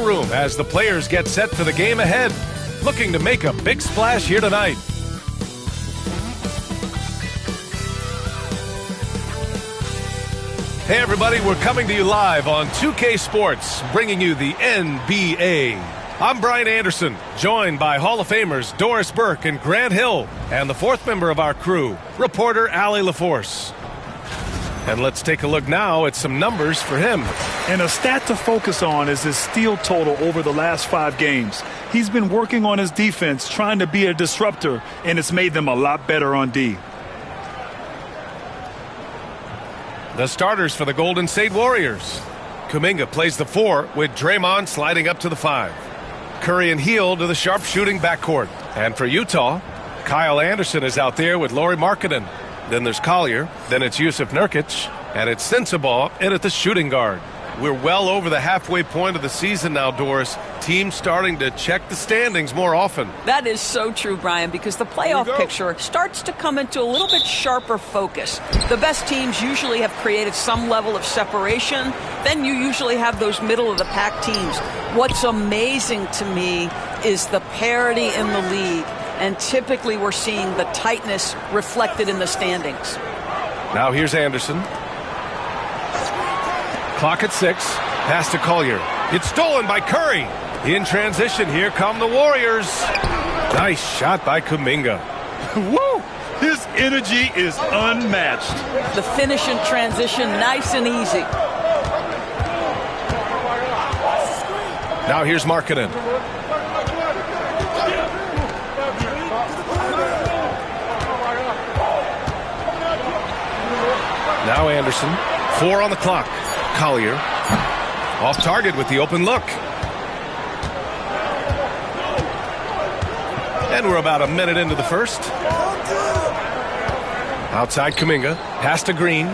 room as the players get set for the game ahead, looking to make a big splash here tonight. Hey everybody, we're coming to you live on 2K Sports, bringing you the NBA. I'm Brian Anderson, joined by Hall of Famers Doris Burke and Grant Hill, and the fourth member of our crew, reporter Allie LaForce. And let's take a look now at some numbers for him. And a stat to focus on is his steal total over the last 5 games. He's been working on his defense, trying to be a disruptor, and it's made them a lot better on D. The starters for the Golden State Warriors. Kuminga plays the 4 with Draymond sliding up to the 5. Curry and Hield to the sharpshooting backcourt. And for Utah, Kyle Anderson is out there with Lauri Markkanen. Then there's Collier, then it's Jusuf Nurkic, and it's Sensabaugh in at the shooting guard. We're well over the halfway point of the season now, Doris. Teams starting to check the standings more often. That is so true, Brian, because the playoff picture starts to come into a little bit sharper focus. The best teams usually have created some level of separation. Then you usually have those middle-of-the-pack teams. What's amazing to me is the parity in the league. And typically we're seeing the tightness reflected in the standings. Now here's Anderson. Clock at 6. Pass to Collier. It's stolen by Curry. In transition, here come the Warriors. Nice shot by Kuminga. Woo! His energy is unmatched. The finish in transition, nice and easy. Now here's Markkanen. Now Anderson. 4 on the clock. Collier. Off target with the open look. And we're about a minute into the first. Outside Kuminga. Pass to Green.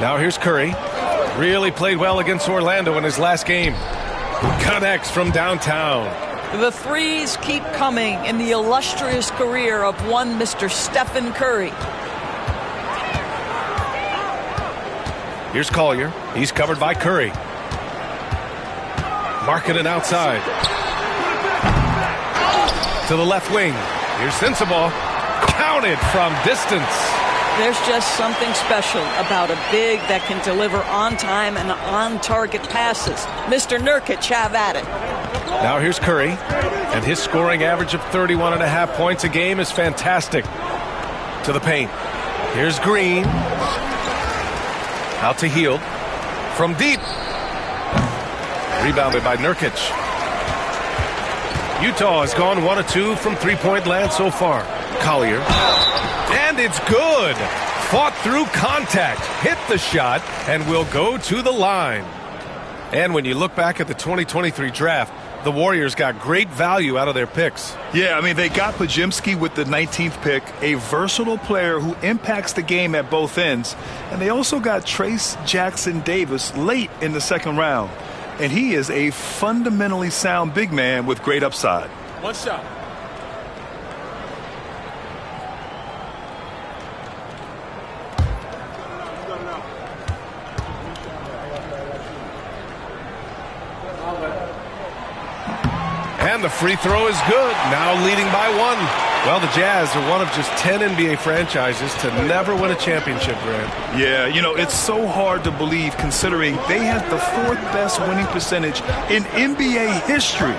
Now here's Curry. Really played well against Orlando in his last game. Connects from downtown. The threes keep coming in the illustrious career of one Mr. Stephen Curry. Here's Collier. He's covered by Curry. Markkanen outside. To the left wing. Here's Sensabaugh. Counted from distance. There's just something special about a big that can deliver on time and on target passes. Mr. Nurkic, have at it. Now here's Curry, and his scoring average of 31.5 points a game is fantastic. To the paint. Here's Green. Out to Hield. From deep. Rebounded by Nurkic. Utah has gone 1 of 2 from three-point land so far. Collier. And it's good. Fought through contact. Hit the shot and will go to the line. And when you look back at the 2023 draft, the Warriors got great value out of their picks. Yeah, I mean, they got Podziemski with the 19th pick, a versatile player who impacts the game at both ends. And they also got Trace Jackson Davis late in the second round. And he is a fundamentally sound big man with great upside. One shot. And the free throw is good, now leading by 1. Well, the Jazz are one of just 10 NBA franchises to never win a championship, Grant. Yeah, you know, it's so hard to believe considering they had the 4th best winning percentage in NBA history.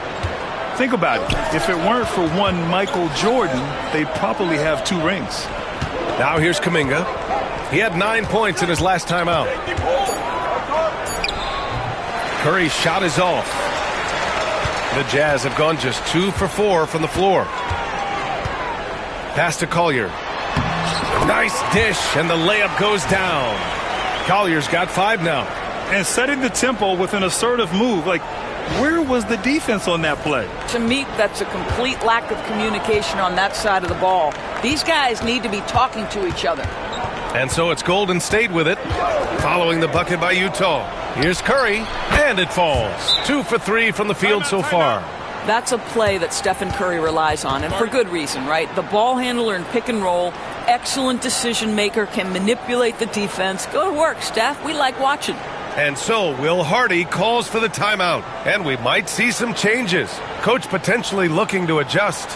Think about it. If it weren't for one Michael Jordan, they'd probably have 2 rings. Now here's Kuminga. He had 9 points in his last time out. Curry's shot is off. The Jazz have gone just 2 for 4 from the floor. Pass to Collier. Nice dish, and the layup goes down. Collier's got 5 now. And setting the tempo with an assertive move. Like, where was the defense on that play? To me, that's a complete lack of communication on that side of the ball. These guys need to be talking to each other. And so it's Golden State with it, following the bucket by Utah. Here's Curry, and it falls. 2 for 3 from the field so far. That's a play that Stephen Curry relies on, and for good reason, right? The ball handler in pick and roll, excellent decision maker, can manipulate the defense. Go to work, Steph. We like watching. And so Will Hardy calls for the timeout, and we might see some changes. Coach potentially looking to adjust.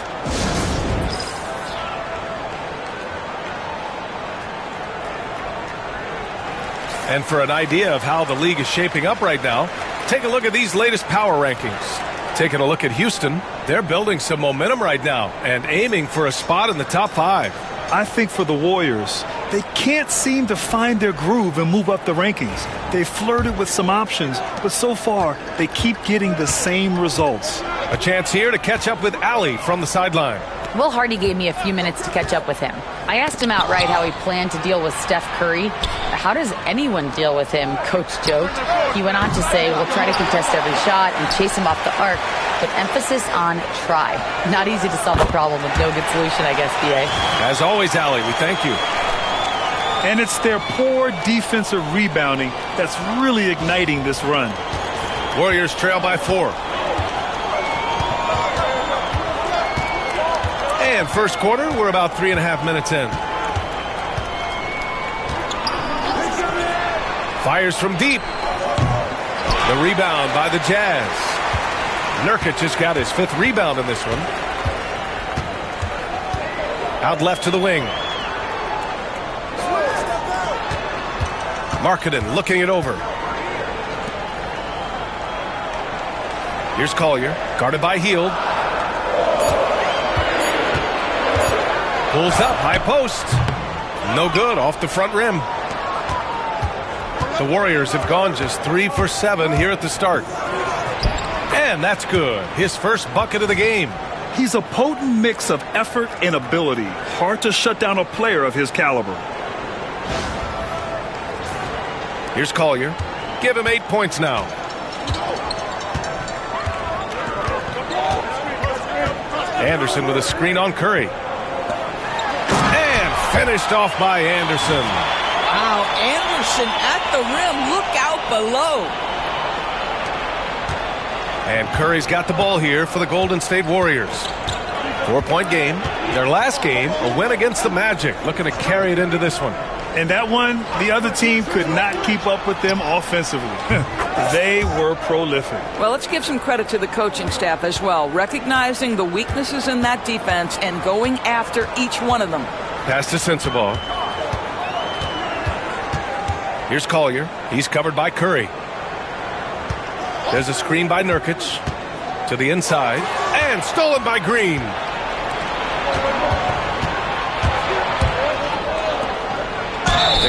And for an idea of how the league is shaping up right now, take a look at these latest power rankings. Taking a look at Houston, they're building some momentum right now and aiming for a spot in the top 5. I think for the Warriors, they can't seem to find their groove and move up the rankings. They flirted with some options, but so far, they keep getting the same results. A chance here to catch up with Allie from the sideline. Will Hardy gave me a few minutes to catch up with him. I asked him outright how he planned to deal with Steph Curry. How does anyone deal with him, Coach joked. He went on to say, we'll try to contest every shot and chase him off the arc, but emphasis on try. Not easy to solve a problem with no good solution, I guess, B.A. As always, Allie, we thank you. And it's their poor defensive rebounding that's really igniting this run. Warriors trail by 4. And first quarter, we're about 3.5 minutes in. Fires from deep. The rebound by the Jazz. Nurkic just got his 5th rebound in this one. Out left to the wing. Markkanen looking it over. Here's Collier, guarded by Hield. Pulls up, high post. No good, off the front rim. The Warriors have gone just 3 for 7 here at the start. And that's good. His first bucket of the game. He's a potent mix of effort and ability. Hard to shut down a player of his caliber. Here's Collier. Give him 8 points now. Anderson with a screen on Curry. And finished off by Anderson. Wow, Anderson at the rim. Look out below. And Curry's got the ball here for the Golden State Warriors. 4-point game. Their last game, a win against the Magic. Looking to carry it into this one. And that one, the other team could not keep up with them offensively. They were prolific. Well, let's give some credit to the coaching staff as well, recognizing the weaknesses in that defense and going after each one of them. Pass to Sensabaugh. Here's Collier. He's covered by Curry. There's a screen by Nurkic to the inside and stolen by Green.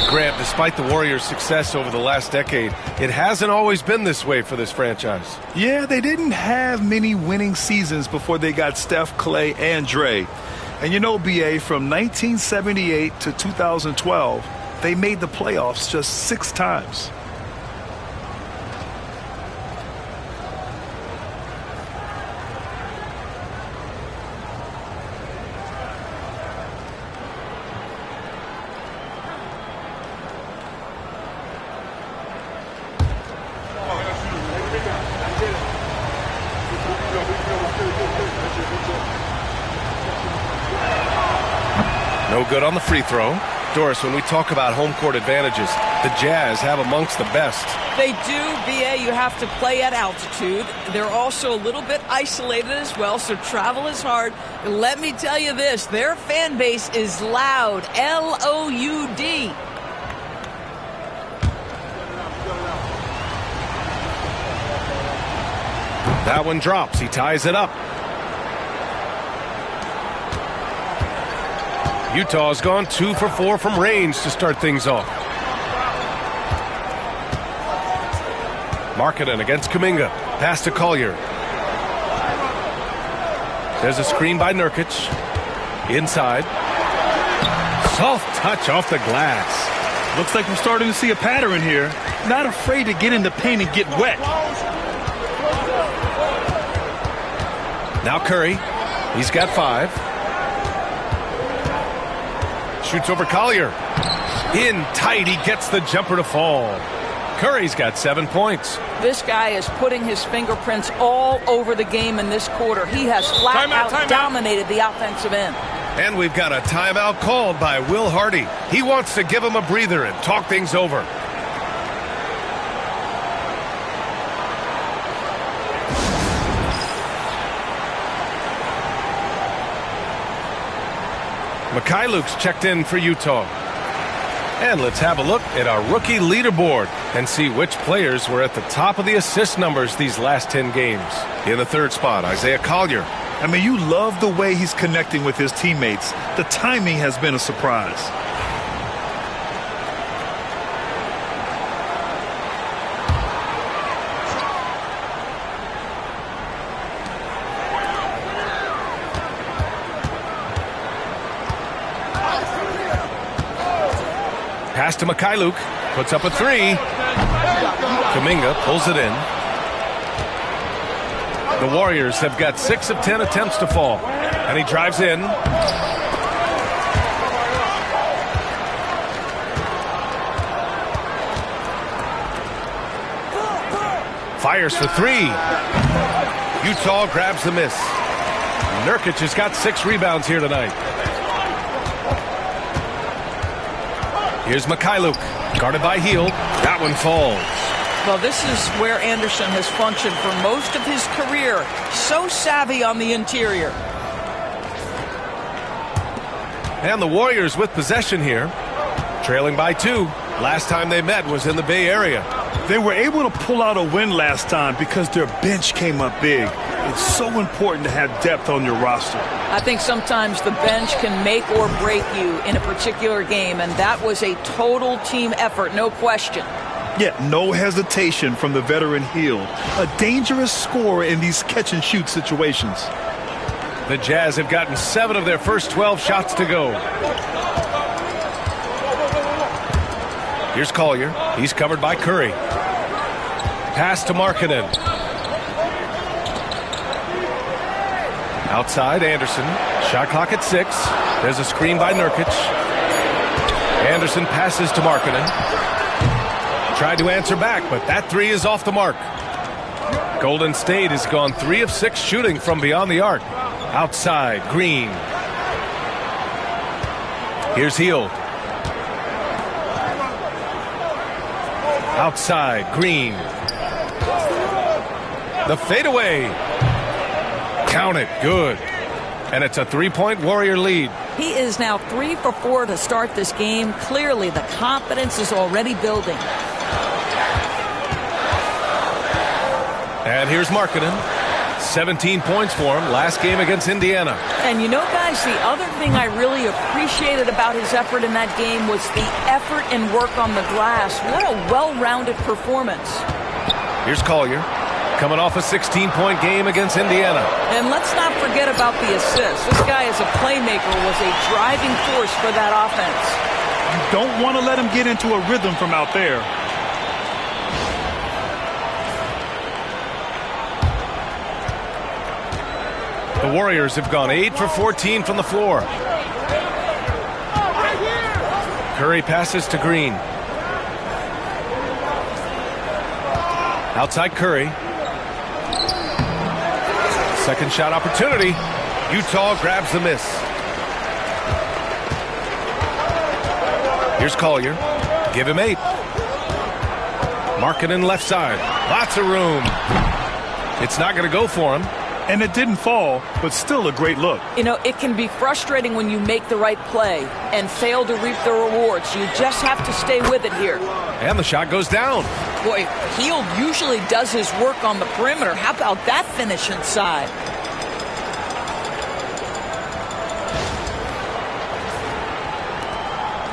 Grant, despite the Warriors' success over the last decade, it hasn't always been this way for this franchise. Yeah, they didn't have many winning seasons before they got Steph, Clay, and Dre. And you know, B.A., from 1978 to 2012, they made the playoffs just 6 times. No good on the free throw. Doris, when we talk about home court advantages, the Jazz have amongst the best. They do, B.A. You have to play at altitude. They're also a little bit isolated as well, so travel is hard. Let me tell you this, their fan base is loud, L-O-U-D. That one drops. He ties it up. Utah's gone 2 for 4 from range to start things off. Markkanen against Kuminga. Pass to Collier. There's a screen by Nurkic. Inside. Soft touch off the glass. Looks like we're starting to see a pattern here. Not afraid to get in the paint and get wet. Now Curry. He's got 5. Shoots over Collier. In tight, he gets the jumper to fall. Curry's got 7 points. This guy is putting his fingerprints all over the game in this quarter. He has flat out dominated the offensive end. And we've got a timeout called by Will Hardy. He wants to give him a breather and talk things over. Mikhailuk's checked in for Utah. And let's have a look at our rookie leaderboard and see which players were at the top of the assist numbers these last 10 games. In the third spot, Isaiah Collier. I mean, you love the way he's connecting with his teammates. The timing has been a surprise. Pass to Mikhailuk, puts up a three. Kuminga pulls it in. The Warriors have got 6 of 10 attempts to fall, and he drives in. Fires for three. Utah grabs the miss. Nurkic has got 6 rebounds here tonight. Here's Mikhailuk, guarded by Hield. That one falls. Well, this is where Anderson has functioned for most of his career. So savvy on the interior. And the Warriors with possession here, trailing by 2. Last time they met was in the Bay Area. They were able to pull out a win last time because their bench came up big. It's so important to have depth on your roster. I think sometimes the bench can make or break you in a particular game, and that was a total team effort, no question. Yeah, no hesitation from the veteran Hield. A dangerous scorer in these catch-and-shoot situations. The Jazz have gotten 7 of their first 12 shots to go. Here's Collier. He's covered by Curry. Pass to Markkanen. Outside, Anderson. Shot clock at 6. There's a screen by Nurkic. Anderson passes to Markkanen. Tried to answer back, but that three is off the mark. Golden State has gone 3 of 6 shooting from beyond the arc. Outside, Green. Here's Hield. Outside, Green. The fadeaway. Count it. Good. And it's a 3-point Warrior lead. He is now 3 for 4 to start this game. Clearly, the confidence is already building. And here's Markkanen. 17 points for him last game against Indiana. And you know, guys, the other thing I really appreciated about his effort in that game was the effort and work on the glass. What a well-rounded performance. Here's Collier, coming off a 16-point game against Indiana. And let's not forget about the assist. This guy as a playmaker was a driving force for that offense. You don't want to let him get into a rhythm from out there. The Warriors have gone 8 for 14 from the floor. Curry passes to Green. Outside Curry. Second shot opportunity. Utah grabs the miss. Here's Collier. Give him 8. Markkanen left side. Lots of room. It's not going to go for him. And it didn't fall, but still a great look. You know, it can be frustrating when you make the right play and fail to reap the rewards. You just have to stay with it here. And the shot goes down. Boy, Hield usually does his work on the perimeter. How about that finish inside?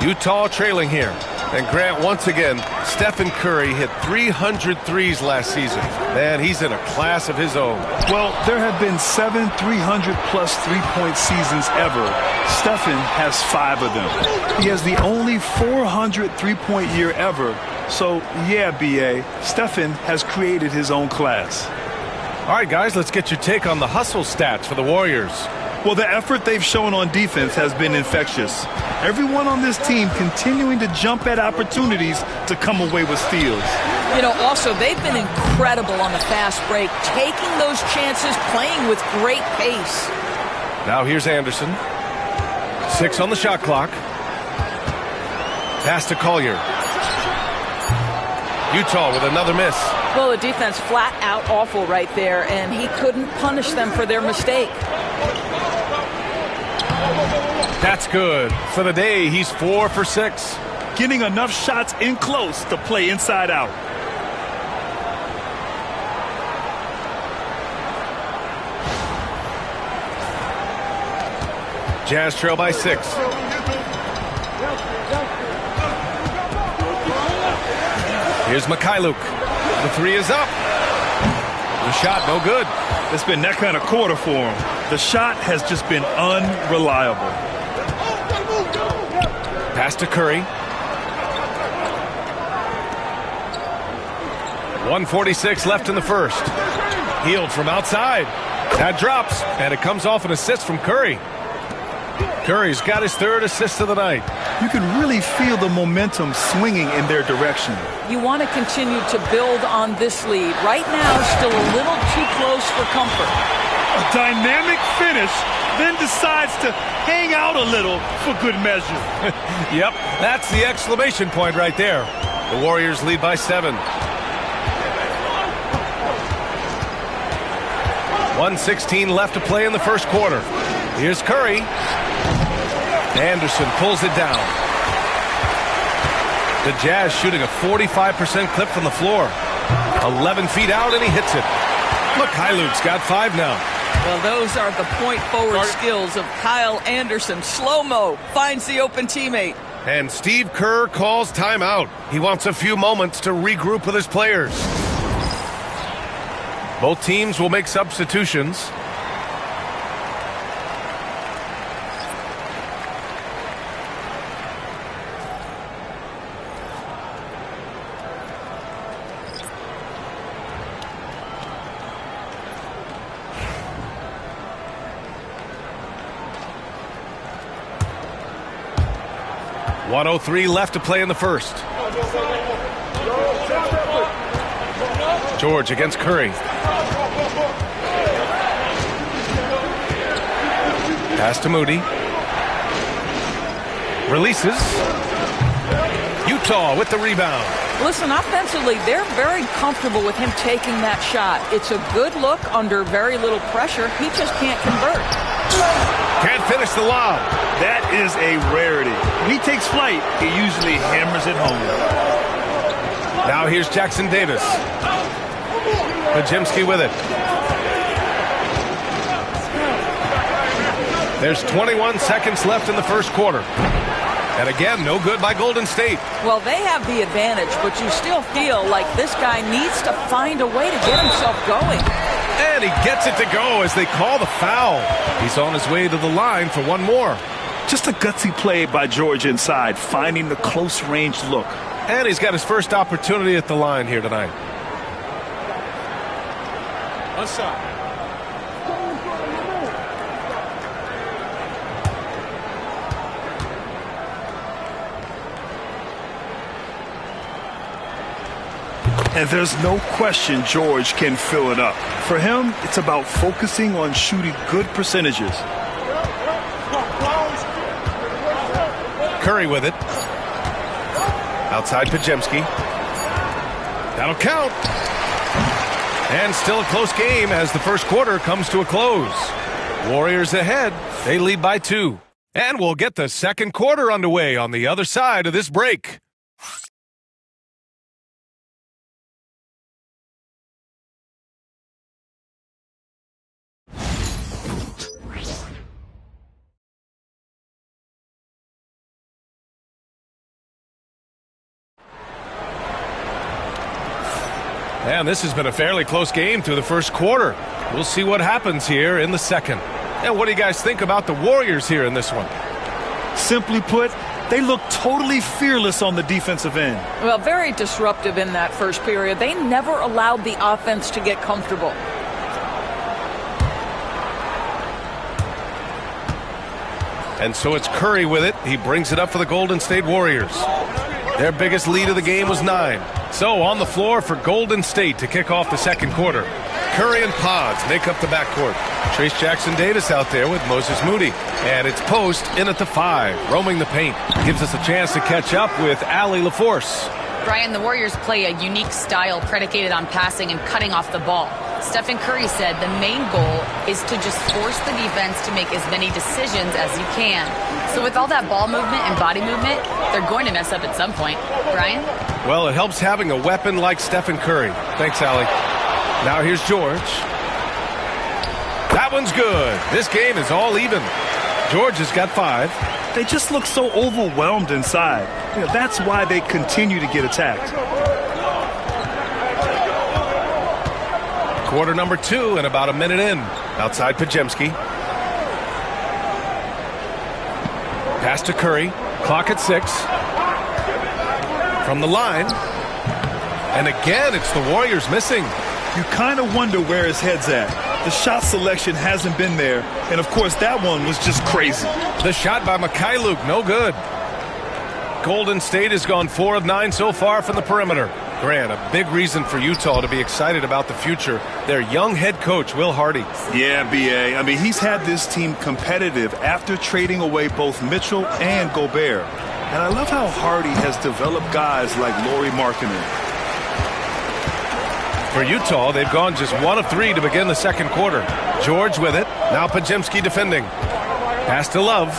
Utah trailing here. And Grant, once again, Stephen Curry hit 300 threes last season. Man, he's in a class of his own. Well, there have been 7 300-plus three-point seasons ever. Stephen has 5 of them. He has the only 400 three-point year ever. So, yeah, B.A., Stephen has created his own class. All right, guys, let's get your take on the hustle stats for the Warriors. Well, the effort they've shown on defense has been infectious. Everyone on this team continuing to jump at opportunities to come away with steals. You know, also, they've been incredible on the fast break, taking those chances, playing with great pace. Now here's Anderson. 6 on the shot clock. Pass to Collier. Utah with another miss. Well, the defense flat out awful right there, and he couldn't punish them for their mistake. That's good. For the day, he's 4 for 6. Getting enough shots in close to play inside out. Jazz trail by 6. Here's Mikhailuk. The three is up. The shot, no good. It's been that kind of quarter for him. The shot has just been unreliable. Pass to Curry. 1:46 left in the first. Hield from outside. That drops, and it comes off an assist from Curry. Curry's got his 3rd assist of the night. You can really feel the momentum swinging in their direction. You want to continue to build on this lead. Right now, still a little too close for comfort. A dynamic finish, then decides to hang out a little for good measure. Yep, that's the exclamation point right there. The Warriors lead by 7. 1:16 left to play in the first quarter. Here's Curry. Anderson pulls it down. The Jazz shooting a 45% clip from the floor. 11 feet out, and he hits it. Mikhailuk's got 5 now. Well, those are the point-forward skills of Kyle Anderson. Slow-mo finds the open teammate. And Steve Kerr calls timeout. He wants a few moments to regroup with his players. Both teams will make substitutions. .103 left to play in the first. George against Curry. Pass to Moody. Releases. Utah with the rebound. Listen, offensively, they're very comfortable with him taking that shot. It's a good look under very little pressure. He just can't convert. Can't finish the lob. That is a rarity. When he takes flight, he usually hammers it home. Now here's Jackson Davis. Podziemski with it. There's 21 seconds left in the first quarter. And again, no good by Golden State. Well, they have the advantage, but you still feel like this guy needs to find a way to get himself going. And he gets it to go as they call the foul. He's on his way to the line for one more. Just a gutsy play by George inside, finding the close-range look. And he's got his first opportunity at the line here tonight. And there's no question George can fill it up. For him, it's about focusing on shooting good percentages. Curry with it. Outside Podziemski. That'll count. And still a close game as the first quarter comes to a close. Warriors ahead. They lead by 2. And we'll get the second quarter underway on the other side of this break. And this has been a fairly close game through the first quarter. We'll see what happens here in the second. And what do you guys think about the Warriors here in this one? Simply put, they look totally fearless on the defensive end. Well, very disruptive in that first period. They never allowed the offense to get comfortable. And so it's Curry with it. He brings it up for the Golden State Warriors. Their biggest lead of the game was 9. So on the floor for Golden State to kick off the second quarter. Curry and Pods make up the backcourt. Trace Jackson-Davis out there with Moses Moody. And it's Post in at the 5, roaming the paint. Gives us a chance to catch up with Allie LaForce. Brian, the Warriors play a unique style predicated on passing and cutting off the ball. Stephen Curry said the main goal is to just force the defense to make as many decisions as you can. So with all that ball movement and body movement, they're going to mess up at some point. Brian? Well, it helps having a weapon like Stephen Curry. Thanks, Allie. Now here's George. That one's good. This game is all even. George has got 5. They just look so overwhelmed inside. That's why they continue to get attacked. Quarter number 2 and about a minute in. Outside Podziemski. Pass to Curry. Clock at 6. From the line. And again, it's the Warriors missing. You kind of wonder where his head's at. The shot selection hasn't been there. And, of course, that one was just crazy. The shot by Mikhailuk, no good. Golden State has gone 4 of 9 so far from the perimeter. Grant, a big reason for Utah to be excited about the future. Their young head coach, Will Hardy. Yeah, B.A. I mean, he's had this team competitive after trading away both Mitchell and Gobert. And I love how Hardy has developed guys like Lauri Markkanen. For Utah, they've gone just 1 of 3 to begin the second quarter. George with it. Now Podziemski defending. Pass to Love.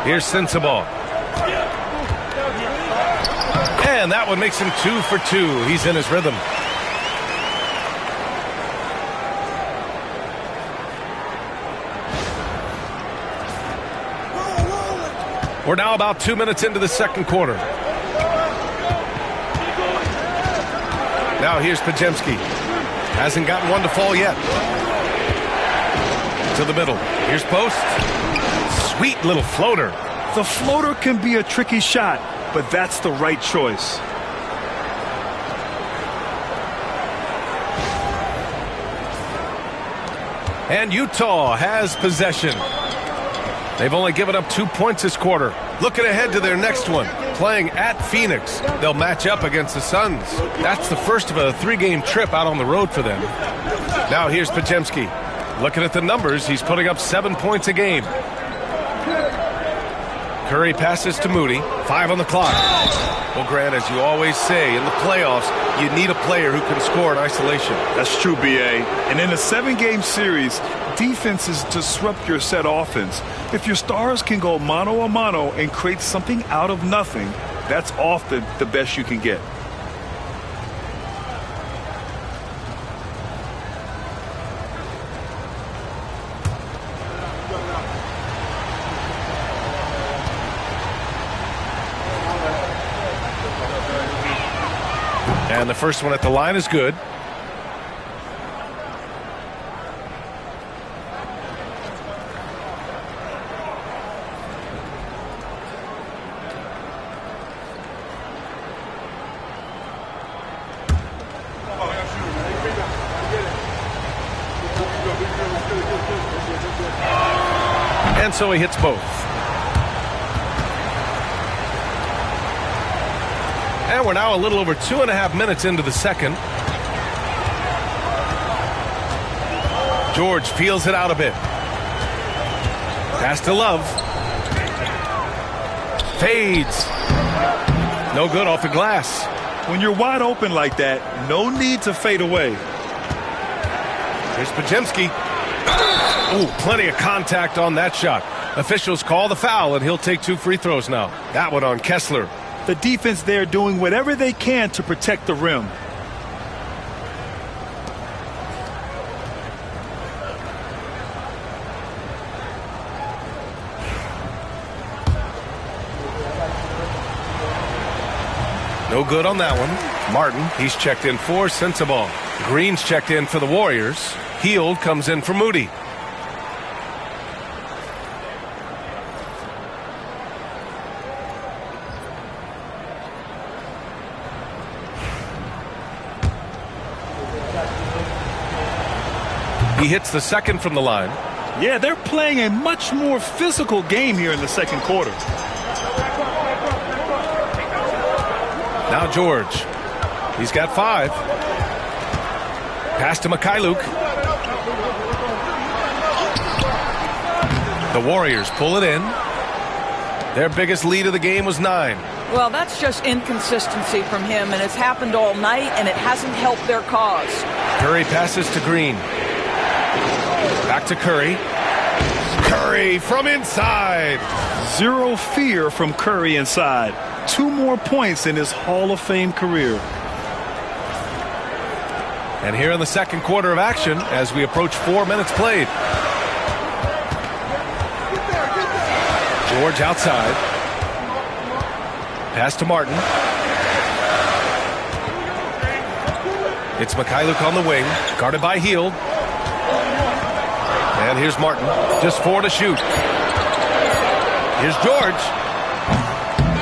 Here's Sensabaugh. And that one makes him 2 for 2. He's in his rhythm. We're now about 2 minutes into the second quarter. Now here's Podziemski. Hasn't gotten one to fall yet. To the middle. Here's Post. Sweet little floater. The floater can be a tricky shot, but that's the right choice. And Utah has possession. They've only given up 2 points this quarter. Looking ahead to their next one. Playing at Phoenix. They'll match up against the Suns. That's the first of a 3-game trip out on the road for them. Now here's Podziemski. Looking at the numbers, he's putting up 7 points a game. Curry passes to Moody. 5 on the clock. Well, Grant, as you always say, in the playoffs, you need a player who can score in isolation. That's true, B.A. And in a 7-game series, defenses disrupt your set offense. If your stars can go mano-a-mano and create something out of nothing, that's often the best you can get. And the first one at the line is good. And so he hits both. And we're now a little over 2.5 minutes into the second. George feels it out a bit. Pass to Love. Fades. No good off the glass. When you're wide open like that, no need to fade away. Here's Podziemski. Ooh, plenty of contact on that shot. Officials call the foul, and he'll take 2 free throws now. That one on Kessler. The defense there doing whatever they can to protect the rim. No good on that one. Martin, he's checked in for Sensabaugh. Green's checked in for the Warriors. Hield comes in for Moody. He hits the second from the line. Yeah, they're playing a much more physical game here in the second quarter. Now George. He's got 5. Pass to Mikhailuk. The Warriors pull it in. Their biggest lead of the game was 9. Well, that's just inconsistency from him, and it's happened all night, and it hasn't helped their cause. Curry passes to Green. Back to Curry. Curry from inside. Zero fear from Curry inside. 2 more points in his Hall of Fame career. And here in the second quarter of action as we approach 4 minutes played. George outside. Pass to Martin. It's Mykhailiuk on the wing. Guarded by Hield. And here's Martin. Just 4 to shoot. Here's George.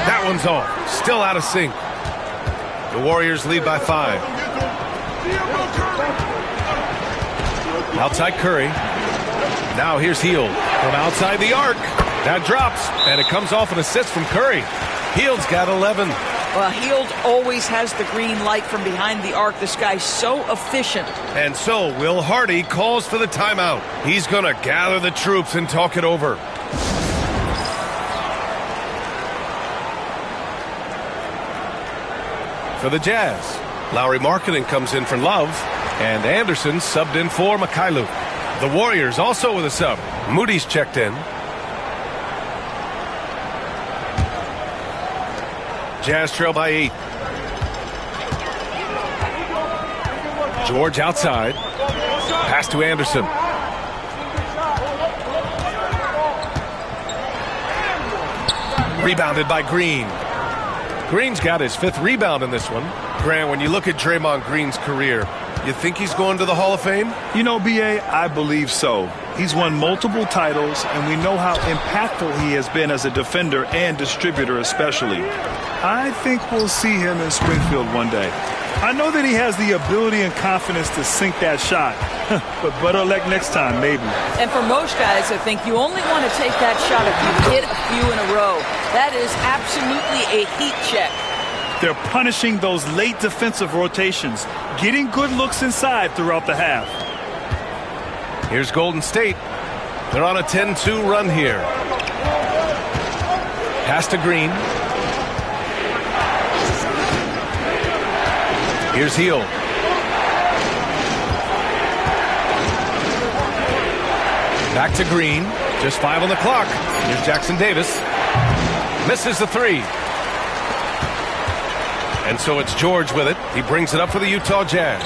That one's off. Still out of sync. The Warriors lead by 5. Outside Curry. Now here's Hield from outside the arc. That drops, and it comes off an assist from Curry. Hield's got 11. Well, Hield always has the green light from behind the arc. This guy's so efficient. And so Will Hardy calls for the timeout. He's going to gather the troops and talk it over. For the Jazz, Lauri Markkanen comes in for Love, and Anderson subbed in for Mykhailiuk. The Warriors also with a sub. Moody's checked in. Jazz trail by 8. George outside. Pass to Anderson. Rebounded by Green. Green's got his 5th rebound in this one. Grant, when you look at Draymond Green's career, you think he's going to the Hall of Fame? You know, B.A., I believe so. He's won multiple titles, and we know how impactful he has been as a defender and distributor especially. I think we'll see him in Springfield one day. I know that he has the ability and confidence to sink that shot, but better luck next time, maybe. And for most guys, I think you only want to take that shot if you hit a few in a row. That is absolutely a heat check. They're punishing those late defensive rotations, getting good looks inside throughout the half. Here's Golden State. They're on a 10-2 run here. Pass to Green. Here's Hield. Back to Green. Just 5 on the clock. Here's Jackson Davis. Misses the 3. And so it's George with it. He brings it up for the Utah Jazz.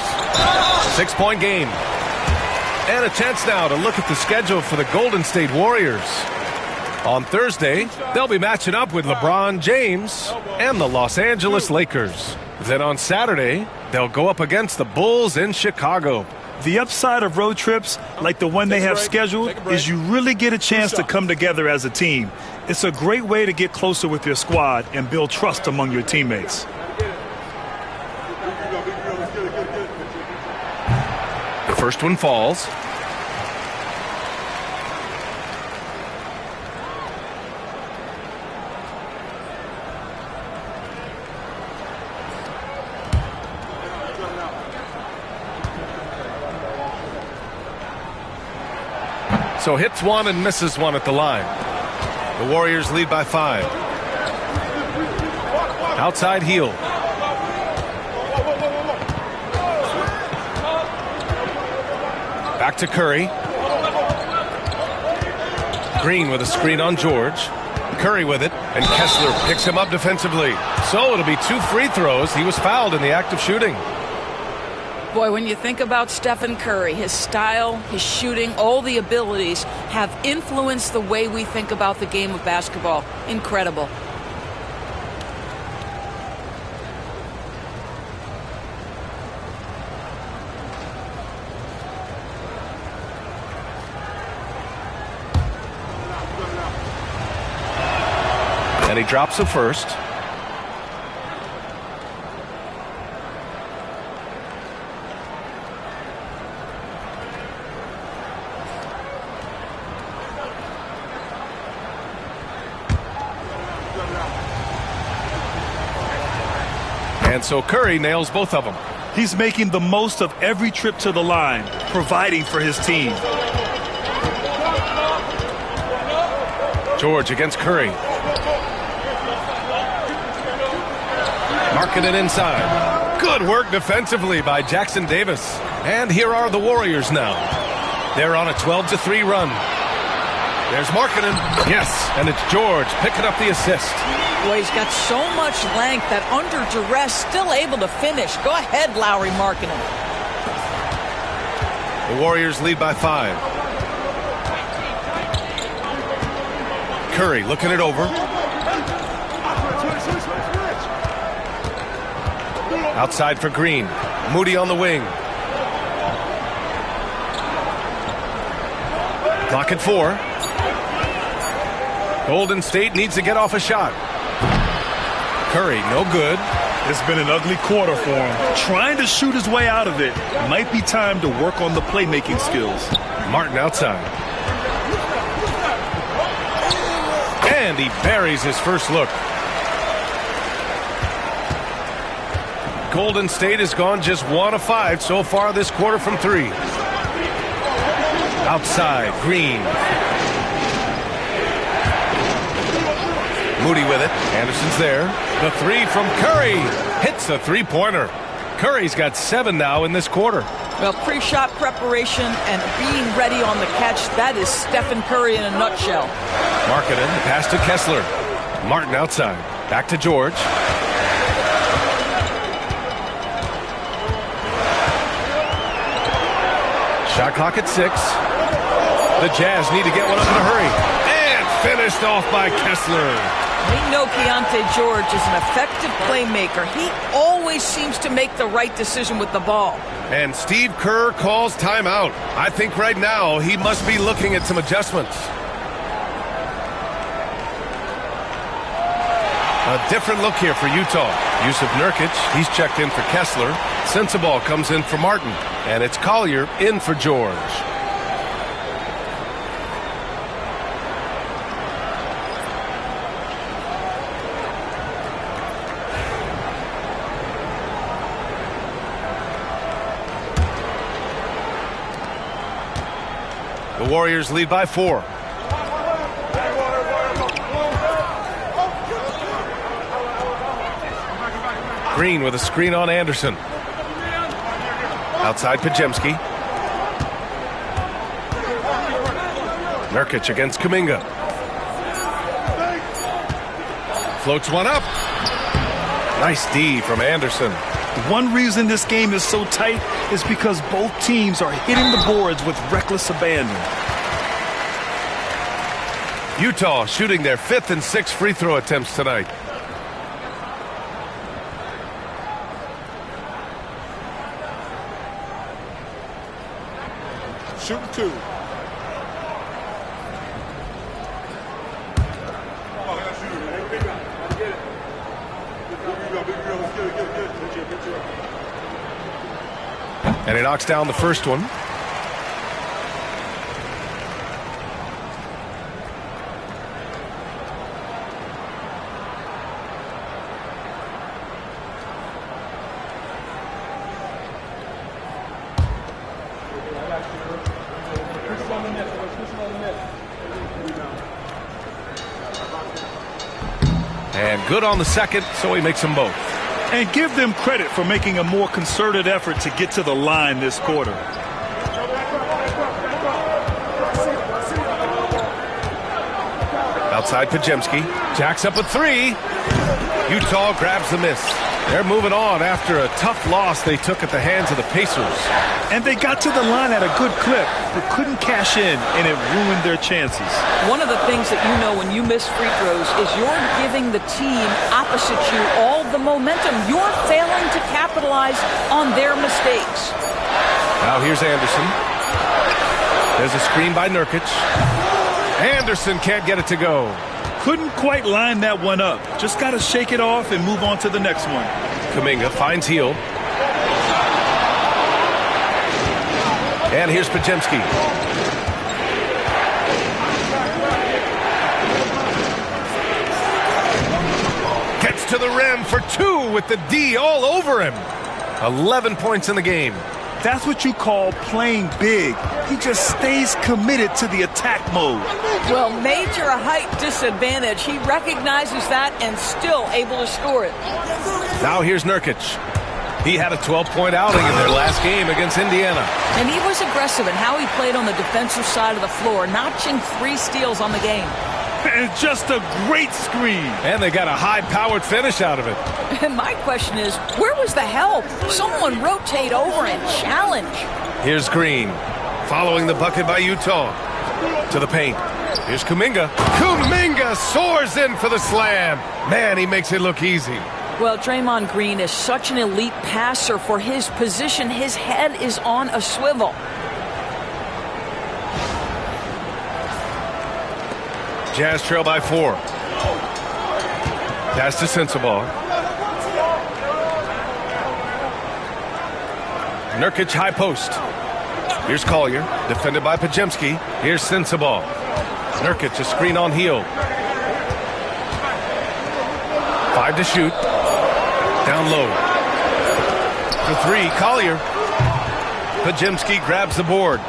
6-point game. And a chance now to look at the schedule for the Golden State Warriors. On Thursday, they'll be matching up with LeBron James and the Los Angeles Lakers. Then on Saturday, they'll go up against the Bulls in Chicago. The upside of road trips, like the one they have scheduled, is you really get a chance to come together as a team. It's a great way to get closer with your squad and build trust among your teammates. The first one falls. So hits one and misses one at the line. The Warriors lead by 5. Outside Hield. Back to Curry. Green with a screen on George. Curry with it, and Kessler picks him up defensively. So it'll be 2 free throws. He was fouled in the act of shooting. Boy, when you think about Stephen Curry, his style, his shooting, all the abilities have influenced the way we think about the game of basketball. Incredible. And he drops the first. And so Curry nails both of them. He's making the most of every trip to the line, providing for his team. George against Curry. Markkanen inside. Good work defensively by Jackson Davis. And here are the Warriors now. They're on a 12-3 run. There's Markkanen. Yes, and it's George picking up the assist. Boy, he's got so much length that under duress, still able to finish. Go ahead, Lauri Markkanen. The Warriors lead by 5. Curry looking it over. Outside for Green. Moody on the wing. Clock at 4. Golden State needs to get off a shot. Curry, no good. It's been an ugly quarter for him. Trying to shoot his way out of it. Might be time to work on the playmaking skills. Martin outside. And he buries his first look. Golden State has gone just 1 of 5 so far this quarter from 3. Outside, Green. Moody with it. Anderson's there. The 3 from Curry. Hits a three-pointer. Curry's got 7 now in this quarter. Well, pre-shot preparation and being ready on the catch, that is Stephen Curry in a nutshell. Markkanen, pass to Kessler. Martin outside. Back to George. Shot clock at 6. The Jazz need to get one up in a hurry. And finished off by Kessler. We know Keontae George is an effective playmaker. He always seems to make the right decision with the ball. And Steve Kerr calls timeout. I think right now he must be looking at some adjustments. A different look here for Utah. Yusuf Nurkic, he's checked in for Kessler. Sensabaugh comes in for Martin. And it's Collier in for George. The Warriors lead by 4. Green with a screen on Anderson. Outside Podziemski. Nurkic against Kuminga. Floats one up. Nice D from Anderson. One reason this game is so tight is because both teams are hitting the boards with reckless abandon. Utah shooting their 5th and 6th free throw attempts tonight. Shoot 2. And he knocks down the first one. And good on the second, so he makes them both. And give them credit for making a more concerted effort to get to the line this quarter. Outside Podziemski. Jacks up a 3. Utah grabs the miss. They're moving on after a tough loss they took at the hands of the Pacers. And they got to the line at a good clip, but couldn't cash in, and it ruined their chances. One of the things that you know when you miss free throws is you're giving the team opposite you all the momentum. You're failing to capitalize on their mistakes. Now here's Anderson. There's a screen by Nurkic. Anderson can't get it to go. Couldn't quite line that one up. Just got to shake it off and move on to the next one. Kuminga finds Hield. And here's Podziemski. Gets to the rim for 2 with the D all over him. 11 points in the game. That's what you call playing big. He just stays committed to the attack mode. Well, major height disadvantage. He recognizes that and still able to score it. Now here's Nurkic. He had a 12-point outing in their last game against Indiana. And he was aggressive in how he played on the defensive side of the floor, notching 3 steals on the game. And just a great screen. And they got a high-powered finish out of it. And my question is, where was the help? Someone rotate over and challenge. Here's Green, following the bucket by Utah. To the paint. Here's Kuminga. Kuminga soars in for the slam. Man, he makes it look easy. Well, Draymond Green is such an elite passer for his position. His head is on a swivel. Jazz trail by 4. Pass to Sensabaugh. Nurkic high post. Here's Collier, defended by Podziemski. Here's Sensabaugh. Nurkic a screen on Hield. 5 to shoot. Down low. For 3, Collier. Podziemski grabs the board.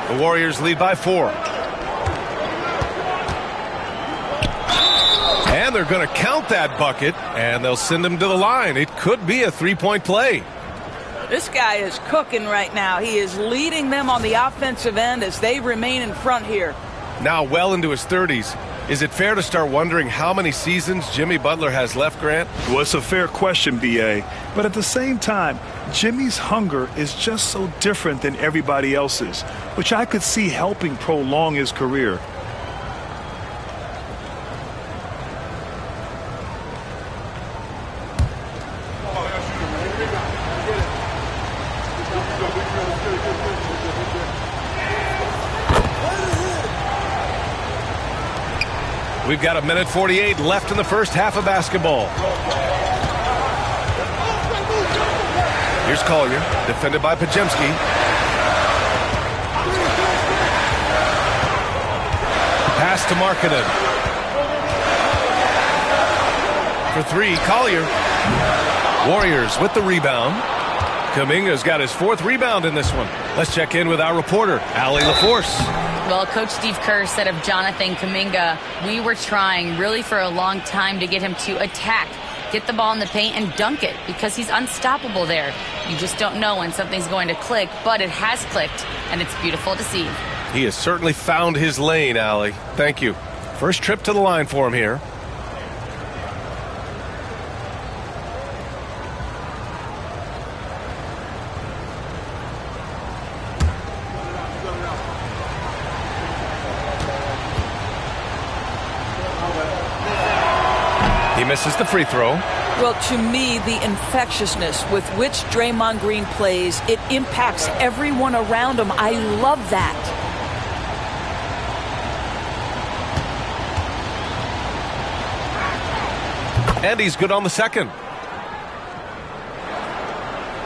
The Warriors lead by 4. And they're going to count that bucket, and they'll send him to the line. It could be a 3-point play. This guy is cooking right now. He is leading them on the offensive end as they remain in front here. Now well into his 30s. Is it fair to start wondering how many seasons Jimmy Butler has left, Grant? Well, it's a fair question, B.A. But at the same time, Jimmy's hunger is just so different than everybody else's, which I could see helping prolong his career. We've got 1:48 left in the first half of basketball. Here's Collier, defended by Podziemski. Pass to Markkanen. For 3, Collier. Warriors with the rebound. Kuminga's got his 4th rebound in this one. Let's check in with our reporter, Allie LaForce. Well, Coach Steve Kerr said of Jonathan Kuminga, we were trying really for a long time to get him to attack, get the ball in the paint and dunk it because he's unstoppable there. You just don't know when something's going to click, but it has clicked, and it's beautiful to see. He has certainly found his lane, Allie. Thank you. First trip to the line for him here. He misses the free throw. Well, to me, the infectiousness with which Draymond Green plays, it impacts everyone around him. I love that. And he's good on the second.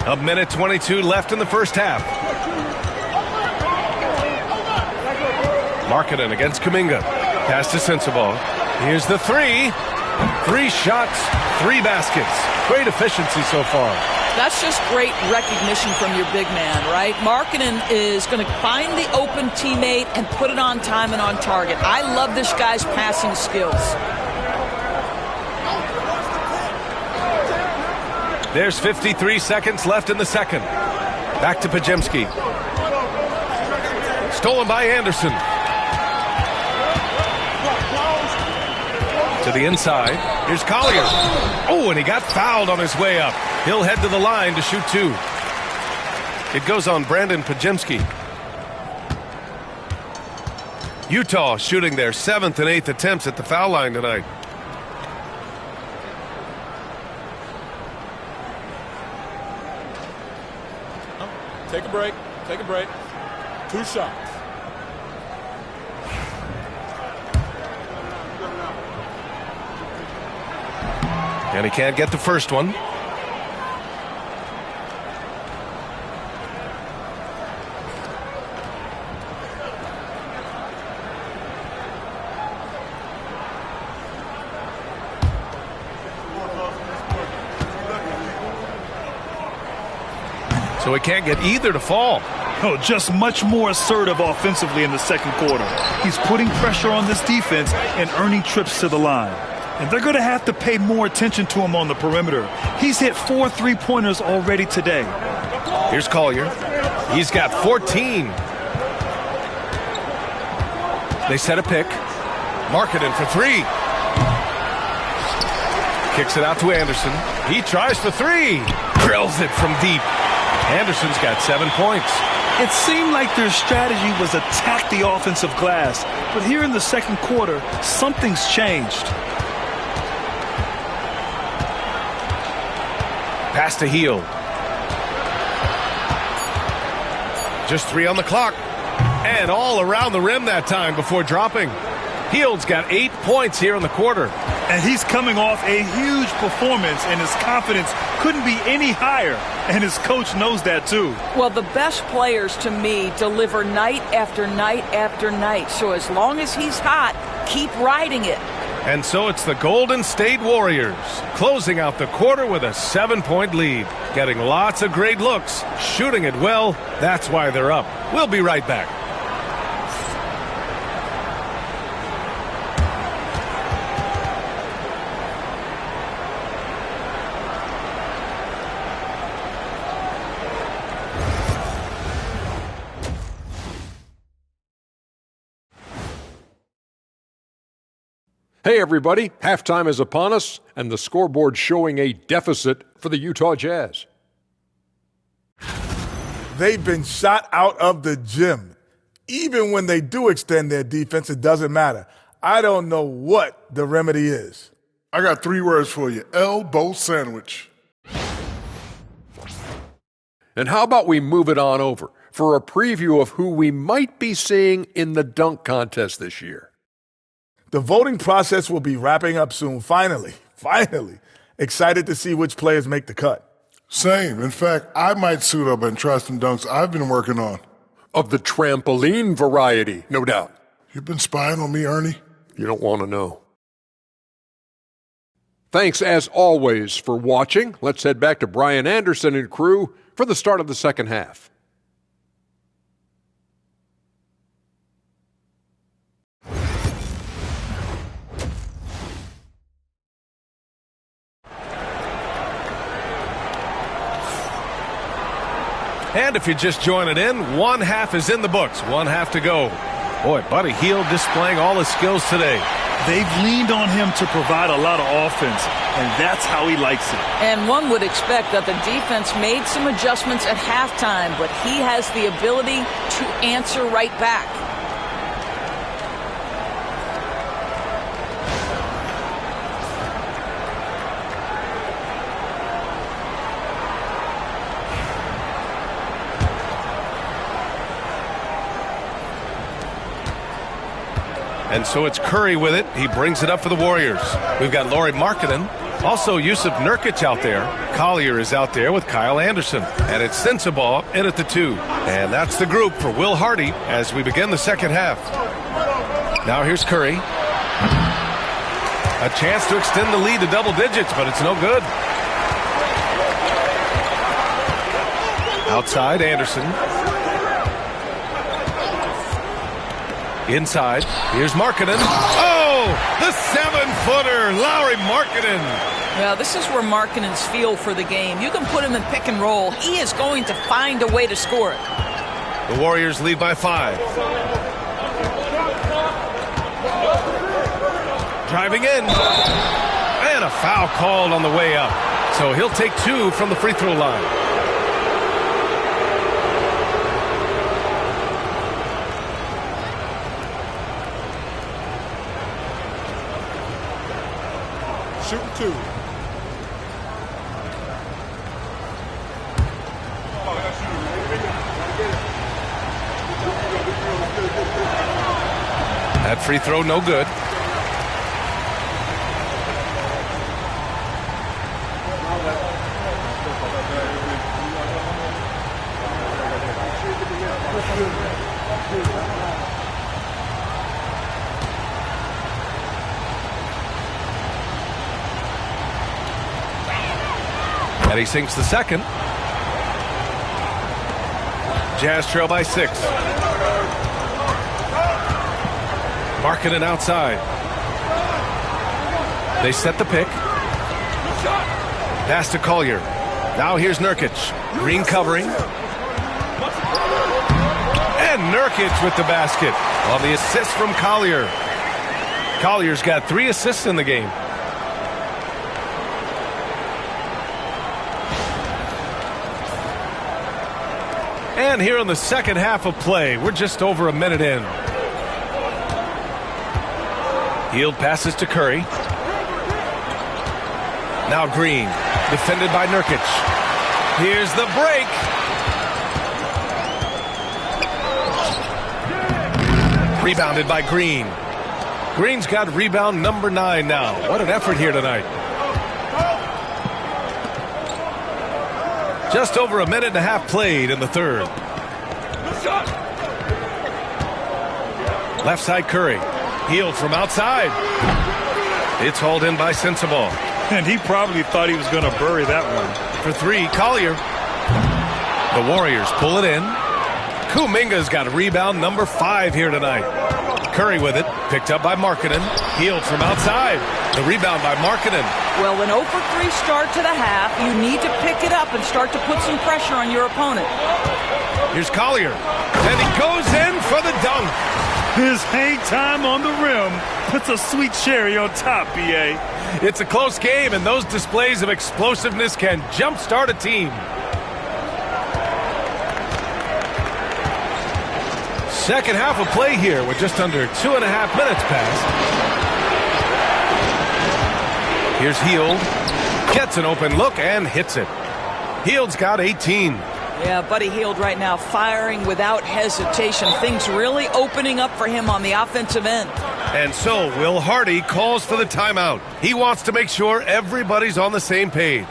1:22 left in the first half. Markkanen against Kuminga. Pass to Sensabaugh. Here's the 3. 3 shots, 3 baskets. Great efficiency so far. That's just great recognition from your big man, right? Markkanen is going to find the open teammate and put it on time and on target. I love this guy's passing skills. There's 53 seconds left in the second. Back to Podziemski. Stolen by Anderson. To the inside. Here's Collier. Oh, and he got fouled on his way up. He'll head to the line to shoot 2. It goes on Brandon Podziemski. Utah shooting their 7th and 8th attempts at the foul line tonight. Take a break. Take a break. 2 shots. And he can't get the first one. so he can't get either to fall. Oh, just much more assertive offensively in the second quarter. He's putting pressure on this defense and earning trips to the line. And they're going to have to pay more attention to him on the perimeter. He's hit 4 3-pointers already today. Here's Collier. He's got 14. They set a pick. Markkanen for 3. Kicks it out to Anderson. He tries for 3. Drills it from deep. Anderson's got 7 points. It seemed like their strategy was attack the offensive glass. But here in the second quarter, something's changed. Pass to Hield. Just 3 on the clock. And all around the rim that time before dropping. Hield's got 8 points here in the quarter. And he's coming off a huge performance, and his confidence couldn't be any higher. And his coach knows that, too. Well, the best players, to me, deliver night after night after night. So as long as he's hot, keep riding it. And so it's the Golden State Warriors closing out the quarter with a 7-point lead. Getting lots of great looks, shooting it well. That's why they're up. We'll be right back. Hey everybody, halftime is upon us, and the scoreboard showing a deficit for the Utah Jazz. They've been shot out of the gym. Even when they do extend their defense, it doesn't matter. I don't know what the remedy is. I got 3 words for you. Elbow sandwich. And how about we move it on over for a preview of who we might be seeing in the dunk contest this year. The voting process will be wrapping up soon. Finally. Excited to see which players make the cut. Same. In fact, I might suit up and try some dunks I've been working on. Of the trampoline variety, no doubt. You've been spying on me, Ernie? You don't want to know. Thanks, as always, for watching. Let's head back to Brian Anderson and crew for the start of the second half. And if you're just joining in, 1 half is in the books. 1 half to go. Boy, Buddy Hield displaying all his skills today. They've leaned on him to provide a lot of offense, and that's how he likes it. And one would expect that the defense made some adjustments at halftime, but he has the ability to answer right back. And so it's Curry with it. He brings it up for the Warriors. We've got Lauri Markkanen. Also, Jusuf Nurkic out there. Collier is out there with Kyle Anderson. And it's Sensabaugh in at the 2. And that's the group for Will Hardy as we begin the second half. Now here's Curry. A chance to extend the lead to double digits, but it's no good. Outside, Anderson. Inside, here's Markkanen. Oh, the 7-footer, Lauri Markkanen. Well, this is where Markkanen's feel for the game. You can put him in pick and roll. He is going to find a way to score it. The Warriors lead by 5. Driving in. And a foul called on the way up. So he'll take 2 from the free throw line. Shooting 2. That free throw no good. And he sinks the second. Jazz trail by 6. Markkanen outside. They set the pick. Pass to Collier. Now here's Nurkic. Green covering. And Nurkic with the basket on the assist from Collier. Collier's got 3 assists in the game. And here in the second half of play, we're just over a minute in. Hield passes to Curry. Now Green, defended by Nurkic. Here's the break. Rebounded by Green. Green's got rebound number 9 now. What an effort here tonight. Just over a minute and a half played in the third. Left side Curry. Hield from outside. It's hauled in by Sensabaugh. And he probably thought he was going to bury that one. For 3, Collier. The Warriors pull it in. Kuminga's got rebound number 5 here tonight. Curry with it. Picked up by Markkanen. Hield from outside. The rebound by Markkanen. Well, an 0 for 3 start to the half. You need to pick it up and start to put some pressure on your opponent. Here's Collier. And he goes in for the dunk. His hang time on the rim puts a sweet cherry on top, B.A. It's a close game, and those displays of explosiveness can jumpstart a team. Second half of play here with just under 2.5 minutes passed. Here's Hield. Gets an open look and hits it. Hield's got 18. Yeah, Buddy Hield right now firing without hesitation. Things really opening up for him on the offensive end. And so Will Hardy calls for the timeout. He wants to make sure everybody's on the same page.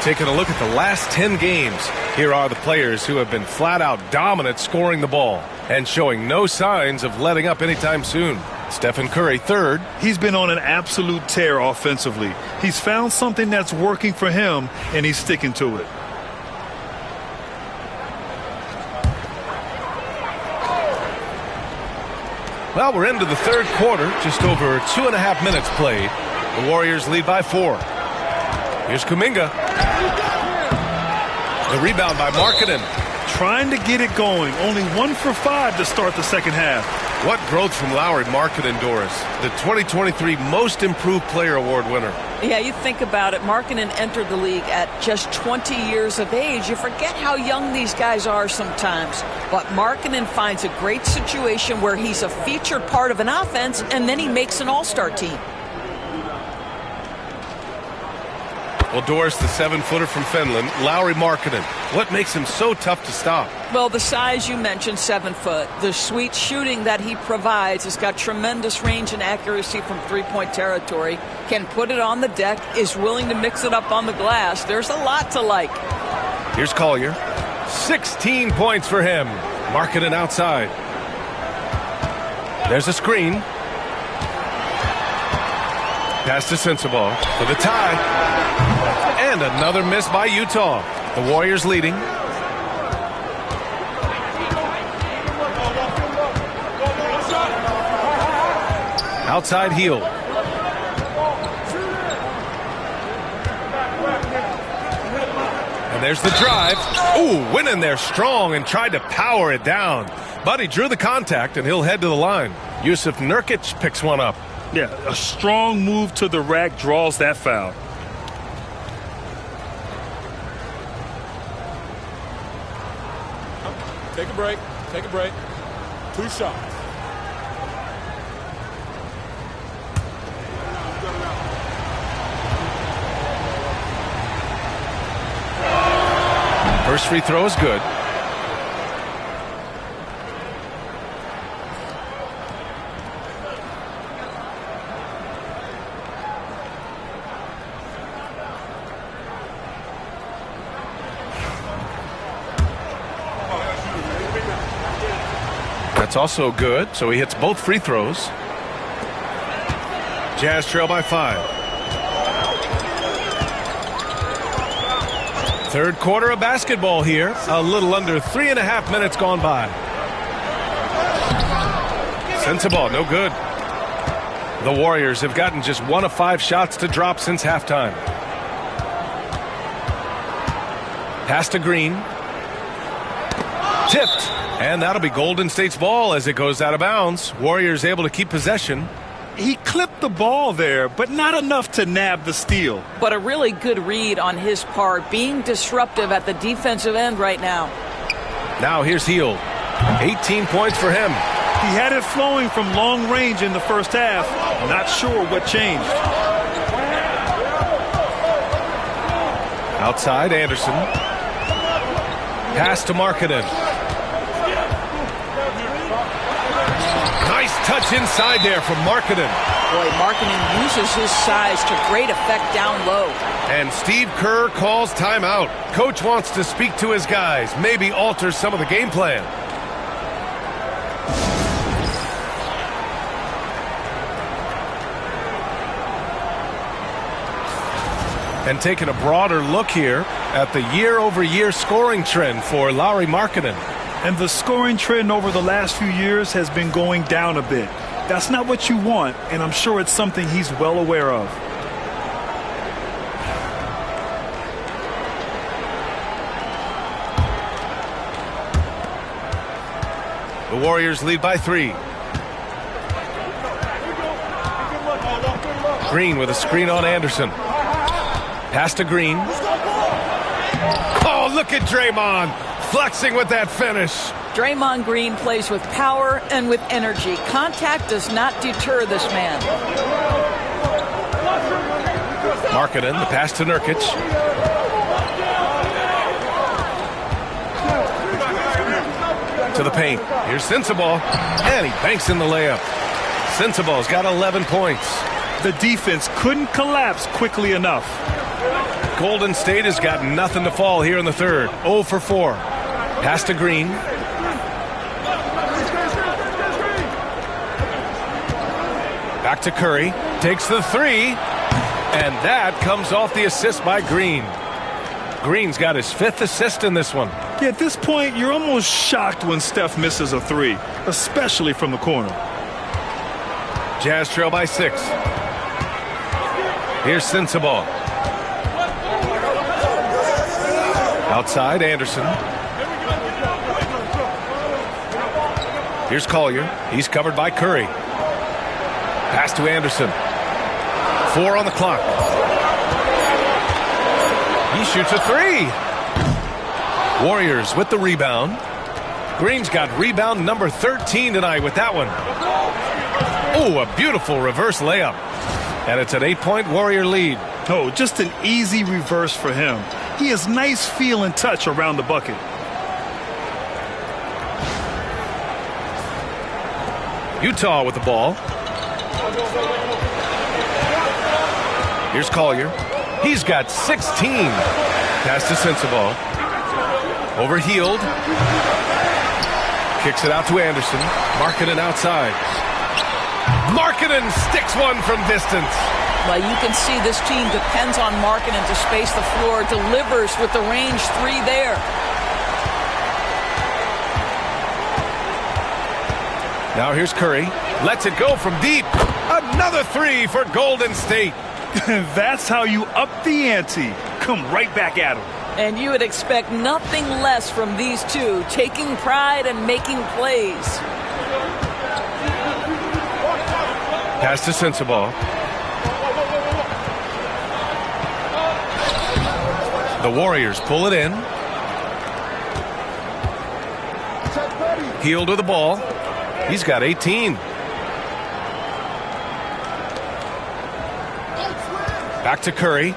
Taking a look at the last 10 games, here are the players who have been flat-out dominant scoring the ball and showing no signs of letting up anytime soon. Stephen Curry, 3rd. He's been on an absolute tear offensively. He's found something that's working for him, and he's sticking to it. Well, we're into the third quarter, just over 2.5 minutes played. The Warriors lead by 4. Here's Kuminga. The rebound by Markkanen. Trying to get it going. Only 1 for 5 to start the second half. What growth from Lauri Markkanen, Doris, the 2023 Most Improved Player Award winner. Yeah, you think about it. Markkanen entered the league at just 20 years of age. You forget how young these guys are sometimes. But Markkanen finds a great situation where he's a featured part of an offense, and then he makes an all-star team. Well, Doris, the 7-footer from Finland, Lauri Markkanen. What makes him so tough to stop? Well, the size you mentioned, 7 foot. The sweet shooting that he provides has got tremendous range and accuracy from three-point territory. Can put it on the deck, is willing to mix it up on the glass. There's a lot to like. Here's Collier. 16 points for him. Markkanen outside. There's a screen. Pass to Sensabaugh for the tie. And another miss by Utah. The Warriors leading. Outside Hield. And there's the drive. Ooh, went in there strong and tried to power it down. But he drew the contact, and he'll head to the line. Jusuf Nurkic picks one up. Yeah, a strong move to the rack draws that foul. Take a break. Take a break. 2 shots. First free throw is good. It's also good, so he hits both free throws. Jazz trail by 5. Third quarter of basketball here. A little under 3.5 minutes gone by. Sensabaugh, no good. The Warriors have gotten just 1 of 5 shots to drop since halftime. Pass to Green. Tipped. And that'll be Golden State's ball as it goes out of bounds. Warriors able to keep possession. He clipped the ball there, but not enough to nab the steal. But a really good read on his part, being disruptive at the defensive end right now. Now here's Hield. 18 points for him. He had it flowing from long range in the first half. Not sure what changed. Outside, Anderson. Pass to Markkanen. Nice touch inside there from Markkanen. Boy, Markkanen uses his size to great effect down low. And Steve Kerr calls timeout. Coach wants to speak to his guys, maybe alter some of the game plan. And taking a broader look here at the year-over-year scoring trend for Lauri Markkanen. And the scoring trend over the last few years has been going down a bit. That's not what you want, and I'm sure it's something he's well aware of. The Warriors lead by 3. Green with a screen on Anderson. Pass to Green. Oh, look at Draymond flexing with that finish. Draymond Green plays with power and with energy. Contact does not deter this man. Markkanen, the pass to Nurkic. To the paint. Here's Sensabaugh. And he banks in the layup. Sensabaugh's got 11 points. The defense couldn't collapse quickly enough. Golden State has got nothing to fall here in the third. 0 for 4. Pass to Green. Back to Curry. Takes the 3. And that comes off the assist by Green. Green's got his 5th assist in this one. Yeah, at this point, you're almost shocked when Steph misses a 3, especially from the corner. Jazz trail by 6. Here's Sensabaugh. Outside, Anderson. Here's Collier. He's covered by Curry. Pass to Anderson. 4 on the clock. He shoots a 3. Warriors with the rebound. Green's got rebound number 13 tonight with that one. Oh, a beautiful reverse layup. And it's an 8-point Warrior lead. Oh, just an easy reverse for him. He has nice feel and touch around the bucket. Utah with the ball. Here's Collier. He's got 16. Pass to Sensabaugh. Over Hield. Kicks it out to Anderson. Markkanen outside. Markkanen sticks one from distance. Well, you can see this team depends on Markkanen to space the floor, delivers with the range 3 there. Now here's Curry. Lets it go from deep. Another 3 for Golden State. That's how you up the ante. Come right back at him. And you would expect nothing less from these two, taking pride and making plays. Pass to Sensabaugh. The Warriors pull it in. Hield to the ball. He's got 18. Back to Curry.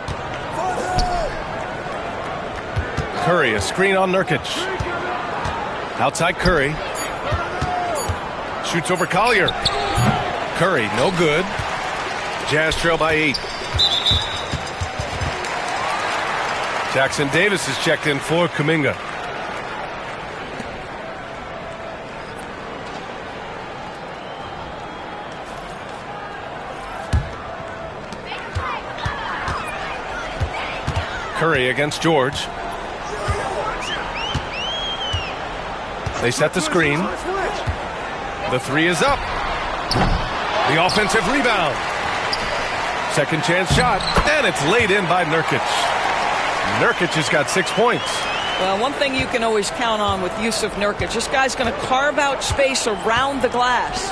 Curry, a screen on Nurkic. Outside Curry. Shoots over Collier. Curry, no good. Jazz trail by 8. Jackson Davis is checked in for Kuminga. Curry against George. They set the screen. The three is up. The offensive rebound. Second chance shot, and it's laid in by Nurkic. Nurkic has got 6 points. Well, one thing you can always count on with Jusuf Nurkic, this guy's going to carve out space around the glass.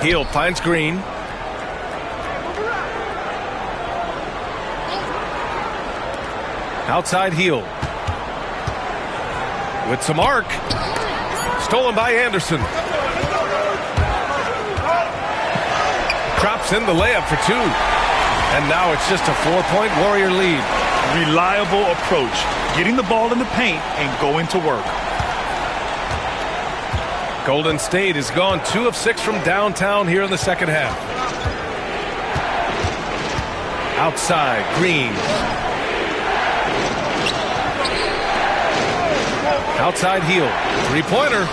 Hield finds Green. Outside Hield. With some arc. Stolen by Anderson. Drops in the layup for two. And now it's just a 4-point Warrior lead. Reliable approach. Getting the ball in the paint and going to work. Golden State has gone 2 of 6 from downtown here in the second half. Outside, Green. Outside Hield. Three-pointer.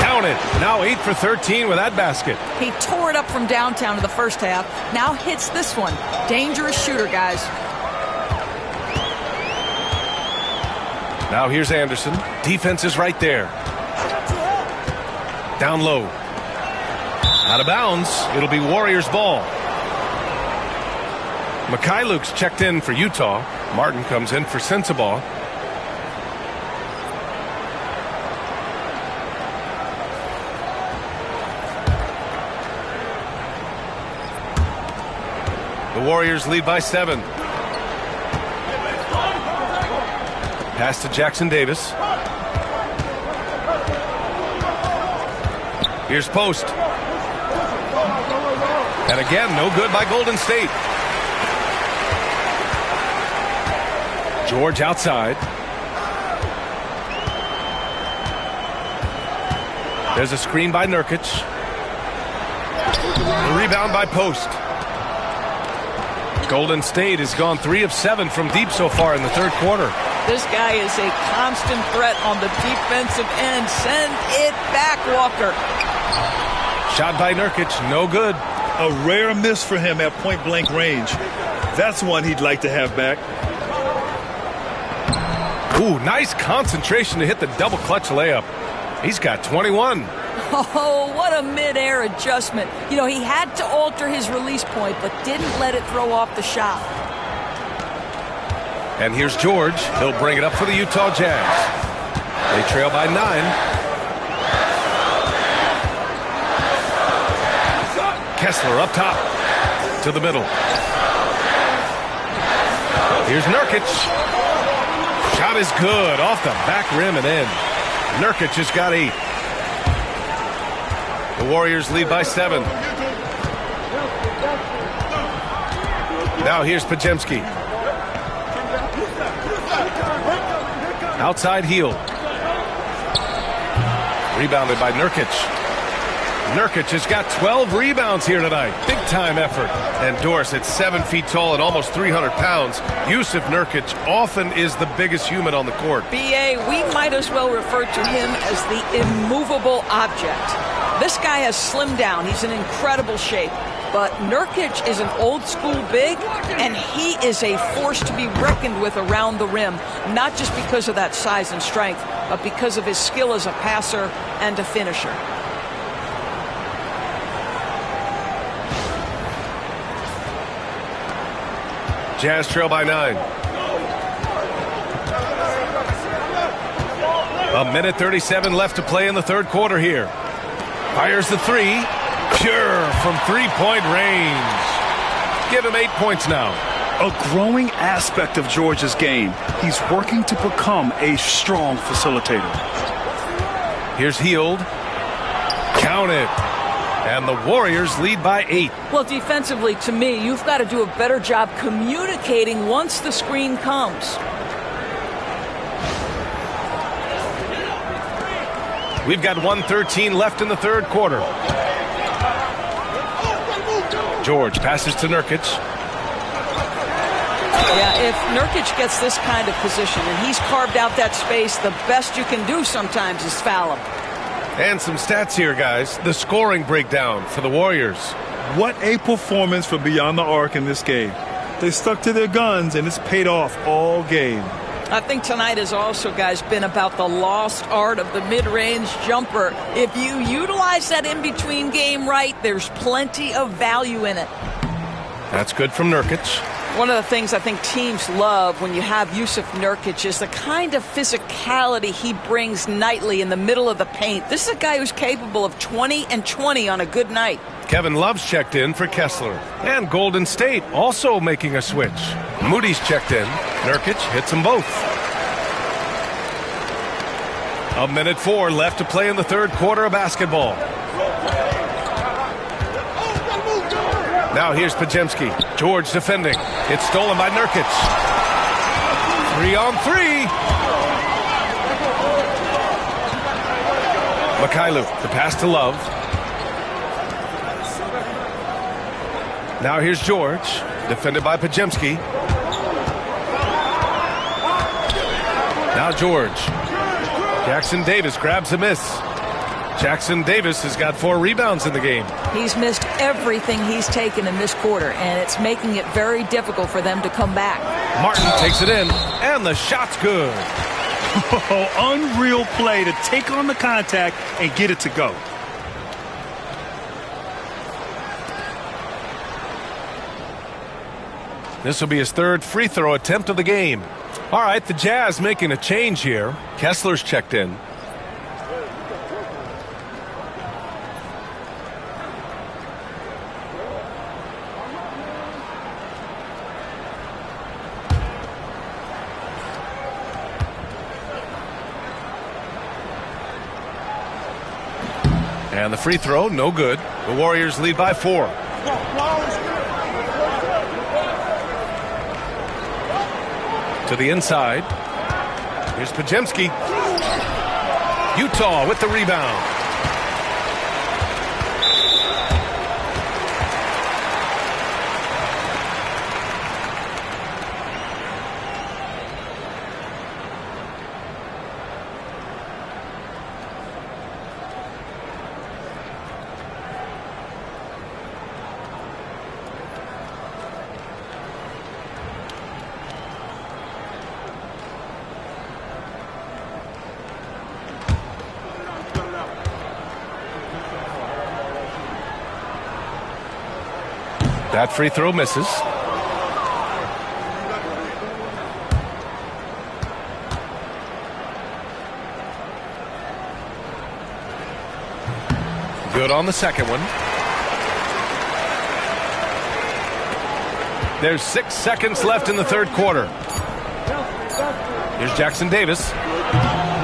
Count it. Now 8 for 13 with that basket. He tore it up from downtown in the first half. Now hits this one. Dangerous shooter, guys. Now here's Anderson. Defense is right there. Down low. Out of bounds. It'll be Warriors ball. Mikhailuk's checked in for Utah. Martin comes in for Sensabaugh. The Warriors lead by 7. Pass to Jackson Davis. Here's Post. And again, no good by Golden State. George outside. There's a screen by Nurkic. The rebound by Post. Golden State has gone 3 of 7 from deep so far in the third quarter. This guy is a constant threat on the defensive end. Send it back, Walker. Shot by Nurkic, no good. A rare miss for him at point-blank range. That's one he'd like to have back. Ooh, nice concentration to hit the double clutch layup. He's got 21. Oh, what a mid-air adjustment. You know, he had to alter his release point, but didn't let it throw off the shot. And here's George. He'll bring it up for the Utah Jazz. They trail by 9. Kessler up top to the middle. Here's Nurkic. Shot is good off the back rim and in. Nurkic has got 8. The Warriors lead by 7. Now here's Podziemski. Outside Hield. Rebounded by Nurkic. Nurkic has got 12 rebounds here tonight. Big time effort. And Doris, at 7 feet tall and almost 300 pounds, Jusuf Nurkic often is the biggest human on the court. B.A., we might as well refer to him as the immovable object. This guy has slimmed down. He's in incredible shape. But Nurkic is an old-school big, and he is a force to be reckoned with around the rim, not just because of that size and strength, but because of his skill as a passer and a finisher. Jazz trail by 9. A minute 37 left to play in the third quarter here. Fires the three. Pure from three-point range. Give him 8 points now. A growing aspect of George's game. He's working to become a strong facilitator. Here's Hield. Count it. And the Warriors lead by 8. Well, defensively, to me, you've got to do a better job communicating once the screen comes. We've got 1:13 left in the third quarter. George passes to Nurkic. Yeah, if Nurkic gets this kind of position and he's carved out that space, the best you can do sometimes is foul him. And some stats here, guys. The scoring breakdown for the Warriors. What a performance for beyond the arc in this game. They stuck to their guns, and it's paid off all game. I think tonight has also, guys, been about the lost art of the mid-range jumper. If you utilize that in-between game right, there's plenty of value in it. That's good from Nurkic. One of the things I think teams love when you have Jusuf Nurkic is the kind of physicality he brings nightly in the middle of the paint. This is a guy who's capable of 20 and 20 on a good night. Kevin Love's checked in for Kessler. And Golden State also making a switch. Moody's checked in. Nurkic hits them both. 1:04 left to play in the third quarter of basketball. Now here's Podziemski. George defending. It's stolen by Nurkic. 3-on-3. Mykhailiuk, the pass to Love. Now here's George, defended by Podziemski. Now George. Jackson Davis grabs a miss. Jackson Davis has got 4 rebounds in the game. He's missed everything he's taken in this quarter, and it's making it very difficult for them to come back. Martin takes it in, and the shot's good. Oh, unreal play to take on the contact and get it to go. This will be his third free throw attempt of the game. All right, the Jazz making a change here. Kessler's checked in. And the free throw, no good. The Warriors lead by 4. To the inside. Here's Podziemski. Utah with the rebound. That free throw misses. Good on the second one. There's 6 seconds left in the third quarter. Here's Jackson Davis.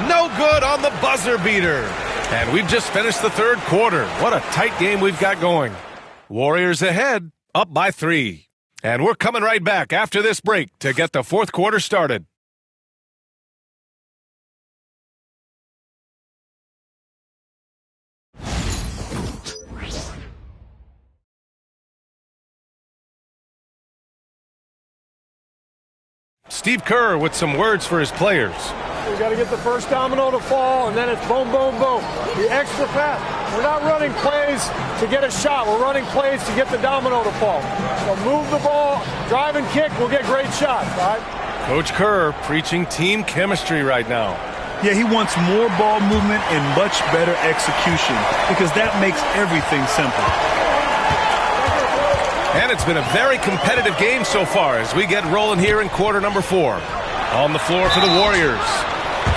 No good on the buzzer beater. And we've just finished the third quarter. What a tight game we've got going. Warriors ahead. Up by 3. And we're coming right back after this break to get the fourth quarter started. Steve Kerr with some words for his players. We got to get the first domino to fall, and then it's boom, boom, boom. The extra pass. We're not running plays to get a shot. We're running plays to get the domino to fall. So move the ball, drive and kick, we'll get great shots, all right? Coach Kerr preaching team chemistry right now. Yeah, he wants more ball movement and much better execution because that makes everything simple. And it's been a very competitive game so far as we get rolling here in quarter number 4. On the floor for the Warriors.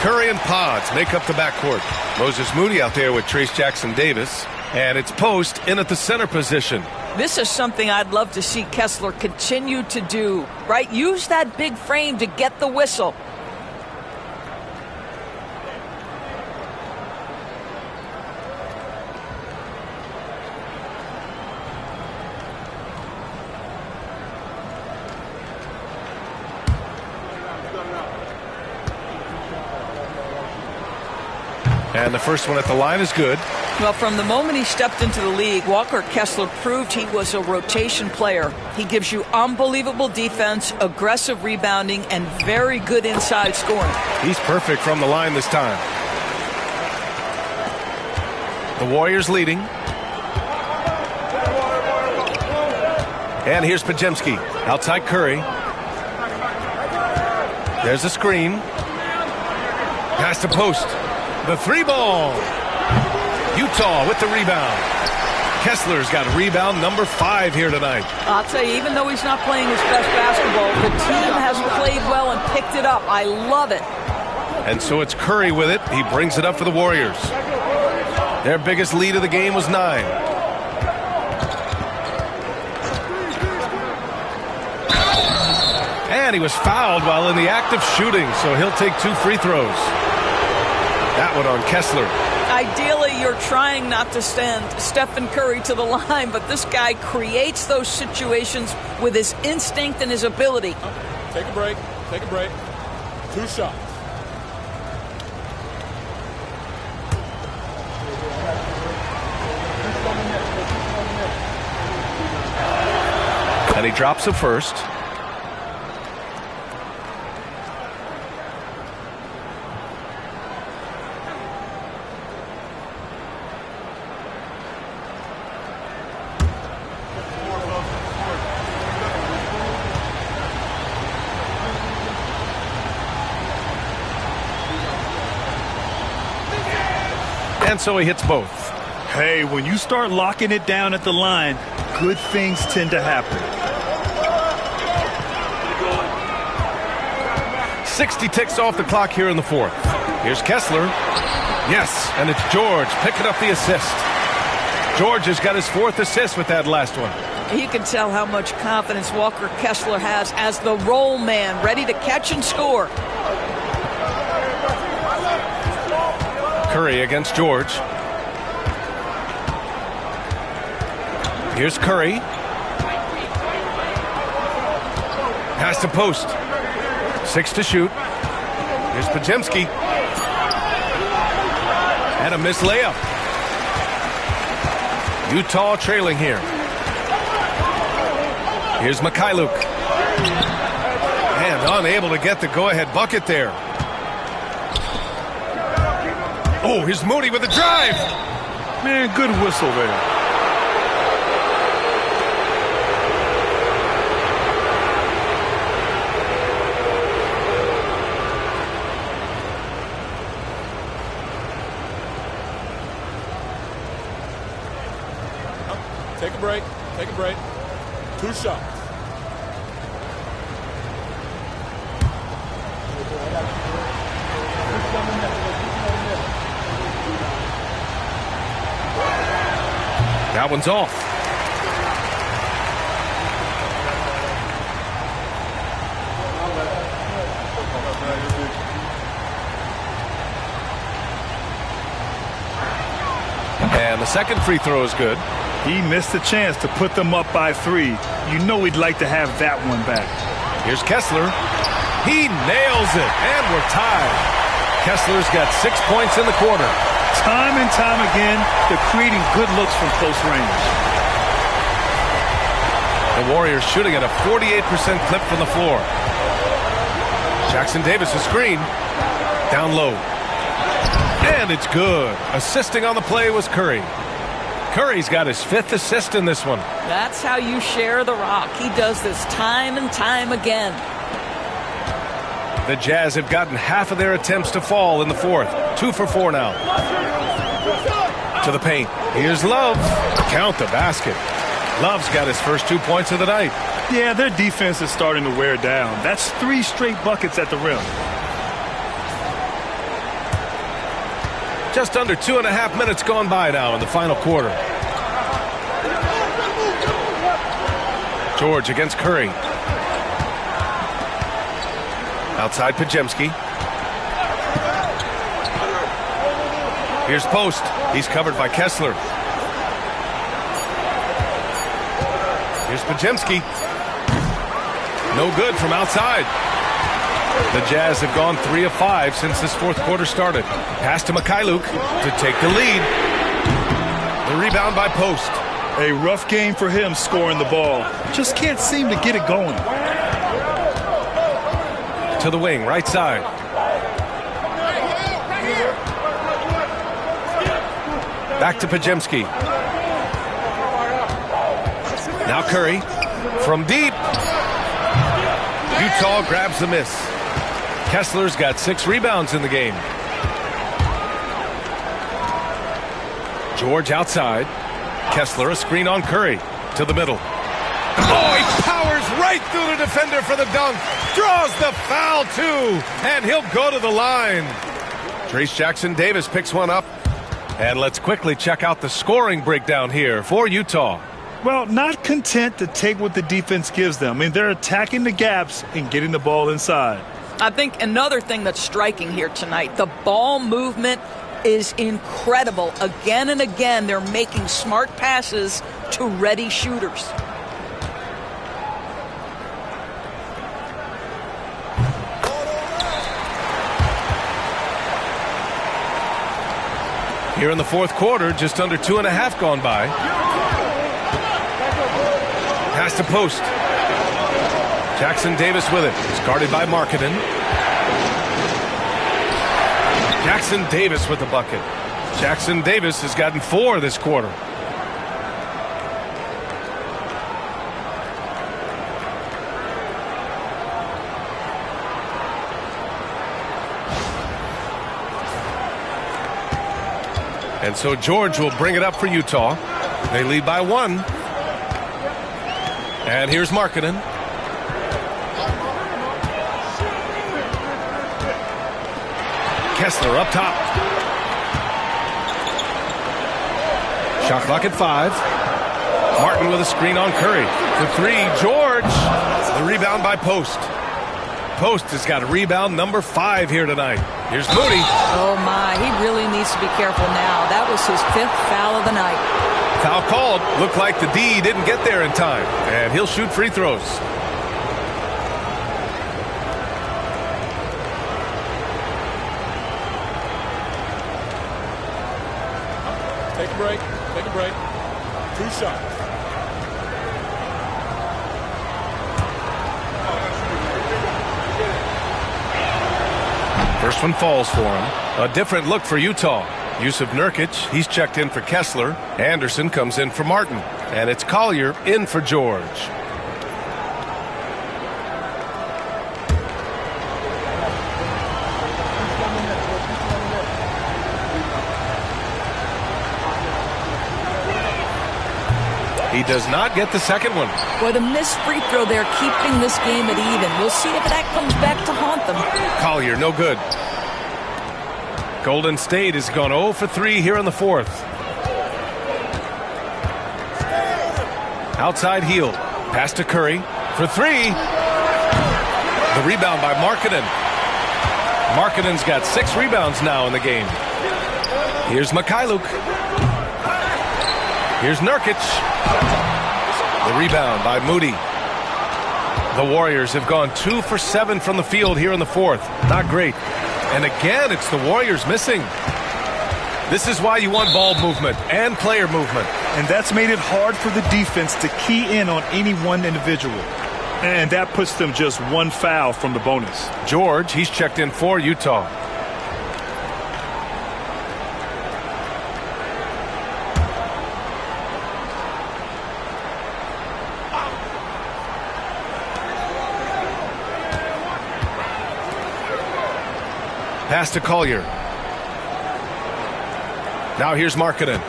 Curry and Pods make up the backcourt. Moses Moody out there with Trace Jackson Davis. And it's Post in at the center position. This is something I'd love to see Kessler continue to do, right? Use that big frame to get the whistle. And the first one at the line is good. Well, from the moment he stepped into the league, Walker Kessler proved he was a rotation player. He gives you unbelievable defense, aggressive rebounding, and very good inside scoring. He's perfect from the line this time. The Warriors leading. And here's Podziemski. Outside Curry. There's a screen. Pass to post. The 3-ball. Utah with the rebound. Kessler's got rebound number 5 here tonight. I'll tell you, even though he's not playing his best basketball, the team has played well and picked it up. I love it. And so it's Curry with it. He brings it up for the Warriors. Their biggest lead of the game was 9. And he was fouled while in the act of shooting, so he'll take 2 free throws. That one on Kessler. Ideally, you're trying not to send Stephen Curry to the line, but this guy creates those situations with his instinct and his ability. Take a break. Take a break. 2 shots. And he drops it first. And so he hits both. Hey, when you start locking it down at the line, good things tend to happen. 60 ticks off the clock here in the 4th. Here's Kessler. Yes, and it's George picking up the assist. George has got his 4th assist with that last one. You can tell how much confidence Walker Kessler has as the roll man, ready to catch and score. Curry against George. Here's Curry. Pass to post. 6 to shoot. Here's Podziemski. And a missed layup. Utah trailing here. Here's Mykhailiuk. And unable to get the go-ahead bucket there. Oh, here's Moody with a drive. Man, good whistle there. Take a break. Take a break. 2 shots. That one's off. And the second free throw is good. He missed a chance to put them up by 3. You know he'd like to have that one back. Here's Kessler. He nails it, and we're tied. Kessler's got 6 points in the quarter. Time and time again, they're creating good looks from close range. The Warriors shooting at a 48% clip from the floor. Jackson Davis a screen. Down low. And it's good. Assisting on the play was Curry. Curry's got his 5th assist in this one. That's how you share the rock. He does this time and time again. The Jazz have gotten half of their attempts to fall in the 4th. 2 for 4 now. To the paint. Here's Love. Count the basket. Love's got his first 2 points of the night. Yeah, their defense is starting to wear down. That's 3 straight buckets at the rim. Just under 2.5 minutes gone by now in the final quarter. George against Curry. Outside Podziemski. Here's Post. He's covered by Kessler. Here's Podziemski. No good from outside. The Jazz have gone 3 of 5 since this 4th quarter started. Pass to Mykhailiuk to take the lead. The rebound by Post. A rough game for him scoring the ball. Just can't seem to get it going. To the wing, right side. Back to Podziemski. Now Curry. From deep. Utah grabs the miss. Kessler's got 6 rebounds in the game. George outside. Kessler, a screen on Curry. To the middle. Oh, he powers right through the defender for the dunk. Draws the foul, too. And he'll go to the line. Trayce Jackson-Davis picks one up. And let's quickly check out the scoring breakdown here for Utah. Well, not content to take what the defense gives them. I mean, they're attacking the gaps and getting the ball inside. I think another thing that's striking here tonight, the ball movement is incredible. Again and again, they're making smart passes to ready shooters. Here in the fourth quarter, just under 2.5 gone by. Pass to post. Jackson-Davis with it. It's guarded by Markkanen. Jackson-Davis with the bucket. Jackson-Davis has gotten 4 this quarter. And so George will bring it up for Utah. They lead by 1. And here's Markkanen. Kessler up top. Shot clock at 5. Martin with a screen on Curry. For 3, George. The rebound by Post. Post has got a rebound number 5 here tonight. Here's Moody. Oh, my. He really needs to be careful now. That was his 5th foul of the night. Foul called. Looked like the D didn't get there in time. And he'll shoot free throws. Take a break. Take a break. 2 shots. First one falls for him. A different look for Utah. Jusuf Nurkic, he's checked in for Kessler. Anderson comes in for Martin. And it's Collier in for George. He does not get the second one. Boy, the missed free throw there keeping this game at even. We'll see if that comes back to haunt them. Collier, no good. Golden State has gone 0 for 3 here in the fourth. Outside heel. Pass to Curry. For 3. The rebound by Markkanen. Markkanen's got 6 rebounds now in the game. Here's Mikhailuk. Here's Nurkic. The rebound by Moody. The Warriors have gone 2 for 7 from the field here in the fourth. Not great. And again, it's the Warriors missing. This is why you want ball movement and player movement. And that's made it hard for the defense to key in on any one individual. And that puts them just 1 foul from the bonus. George, he's checked in for Utah. Pass to Collier. Now here's Markkanen.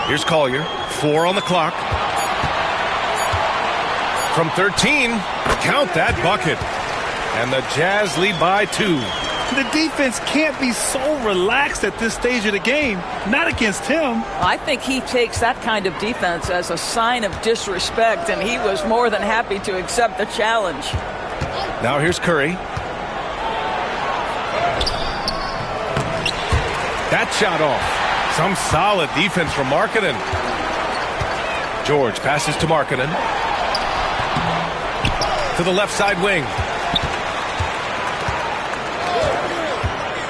Here's Collier. 4 on the clock. From 13, count that bucket. And the Jazz lead by 2. The defense can't be so relaxed at this stage of the game. Not against him. I think he takes that kind of defense as a sign of disrespect, and he was more than happy to accept the challenge. Now here's Curry. That shot off. Some solid defense from Markkanen. George passes to Markkanen. To the left side wing.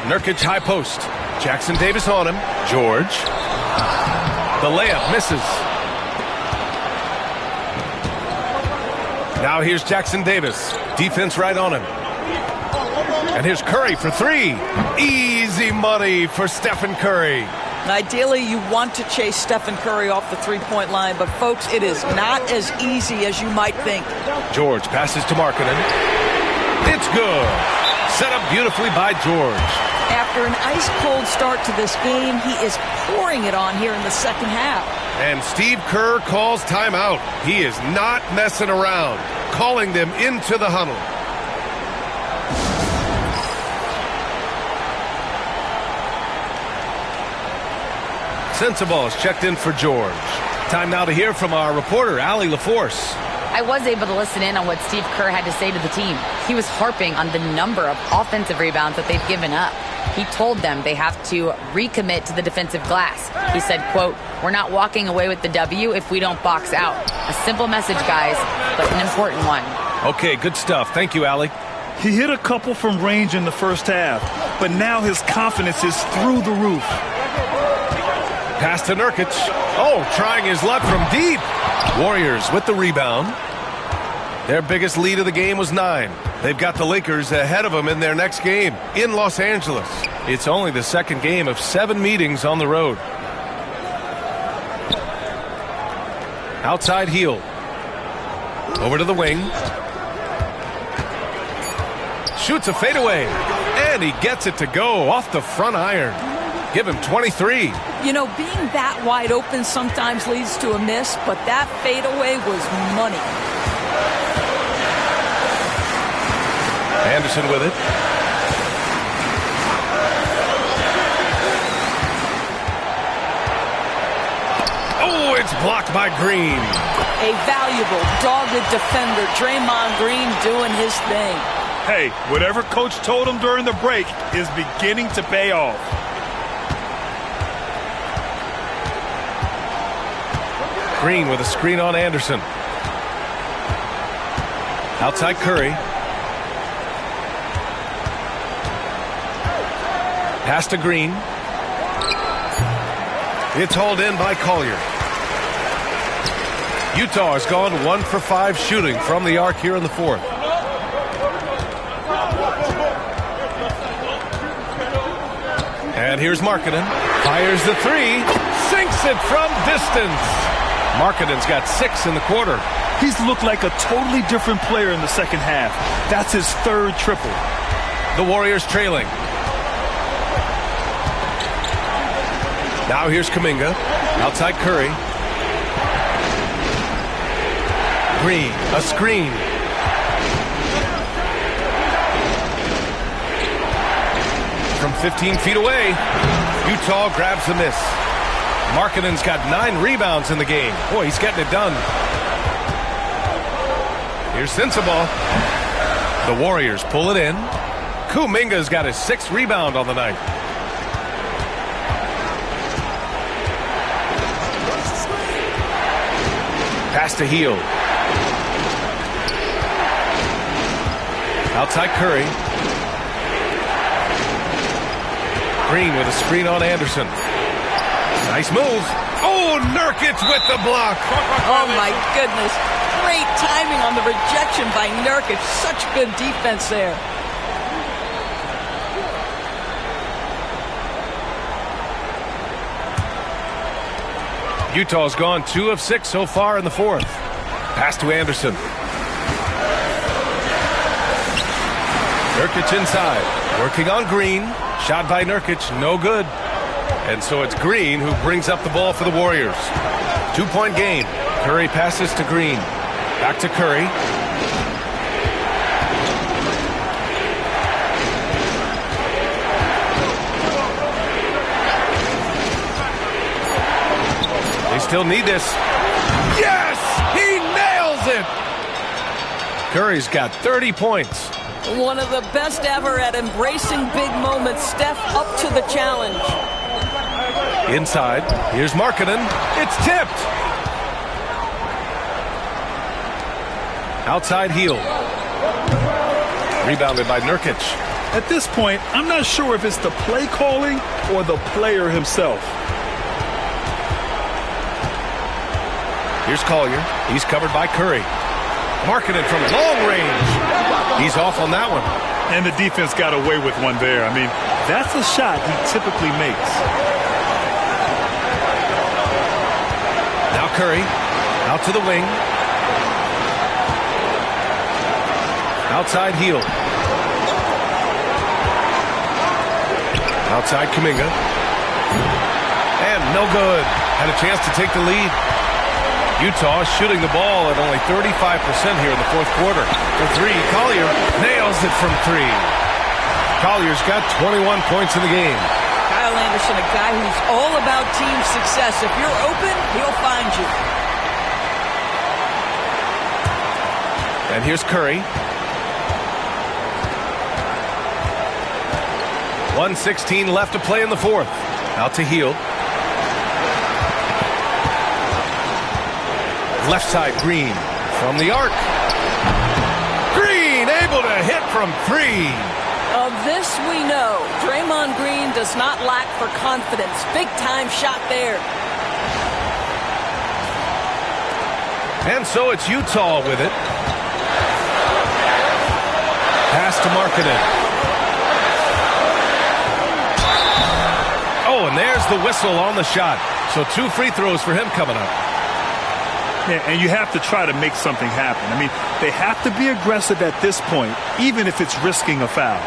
Nurkic high post. Jackson-Davis on him. George. The layup misses. Now here's Jackson-Davis. Defense right on him. And here's Curry for 3. Easy money for Stephen Curry. Ideally, you want to chase Stephen Curry off the three-point line, but folks, it is not as easy as you might think. George passes to Markkanen. It's good. Set up beautifully by George. After an ice-cold start to this game, he is pouring it on here in the second half. And Steve Kerr calls timeout. He is not messing around, calling them into the huddle. Sensabaugh is checked in for George. Time now to hear from our reporter, Allie LaForce. I was able to listen in on what Steve Kerr had to say to the team. He was harping on the number of offensive rebounds that they've given up. He told them they have to recommit to the defensive glass. He said, quote, "We're not walking away with the W if we don't box out." A simple message, guys, but an important one. Okay, good stuff. Thank you, Allie. He hit a couple from range in the first half, but now his confidence is through the roof. Pass to Nurkic. Oh, trying his luck from deep. Warriors with the rebound. Their biggest lead of the game was 9. They've got the Lakers ahead of them in their next game in Los Angeles. It's only the second game of 7 meetings on the road. Outside heel. Over to the wing. Shoots a fadeaway. And he gets it to go off the front iron. Give him 23. You know, being that wide open sometimes leads to a miss, but that fadeaway was money. Anderson with it. Oh, it's blocked by Green. A valuable, dogged defender, Draymond Green doing his thing. Hey, whatever coach told him during the break is beginning to pay off. Green with a screen on Anderson. Outside Curry. Pass to Green. It's hauled in by Collier. Utah has gone 1 for 5 shooting from the arc here in the fourth. And here's Markkanen. Fires the 3. Sinks it from distance. Markkanen's got 6 in the quarter. He's looked like a totally different player in the second half. That's his 3rd triple. The Warriors trailing. Now here's Kuminga. Outside Curry. Green, a screen. From 15 feet away, Utah grabs the miss. Markkanen's got 9 rebounds in the game. Boy, he's getting it done. Here's Sensabaugh. The Warriors pull it in. Kuminga's got his 6th rebound on the night. Pass to Hield. Outside Curry. Green with a screen on Anderson. Nice move. Oh, Nurkic with the block. Oh, my goodness. Great timing on the rejection by Nurkic. Such good defense there. Utah's gone 2 of 6 so far in the fourth. Pass to Anderson. Nurkic inside. Working on Green. Shot by Nurkic. No good. And so it's Green who brings up the ball for the Warriors. 2-point game. Curry passes to Green. Back to Curry. They still need this. Yes! He nails it! Curry's got 30 points. One of the best ever at embracing big moments. Steph up to the challenge. Inside. Here's Markkanen. It's tipped. Outside heel. Rebounded by Nurkic. At this point, I'm not sure if it's the play calling or the player himself. Here's Collier. He's covered by Curry. Markkanen from long range. He's off on that one. And the defense got away with one there. I mean, that's a shot he typically makes. Curry. Out to the wing. Outside Hield. Outside Kuminga. And no good. Had a chance to take the lead. Utah shooting the ball at only 35% here in the fourth quarter. For three, Collier nails it from three. Collier's got 21 points in the game. Kyle Anderson, a guy who's all about team success. If you're open, he'll find you. And here's Curry. 1:16 left to play in the fourth. Out to Hield. Left side, Green from the arc. Green able to hit from three. Of this we know. Draymond Green does not lack for confidence. Big time shot there. And so it's Utah with it. Pass to Markkanen. Oh, and there's the whistle on the shot. So 2 free throws for him coming up. Yeah, and you have to try to make something happen. I mean, they have to be aggressive at this point, even if it's risking a foul.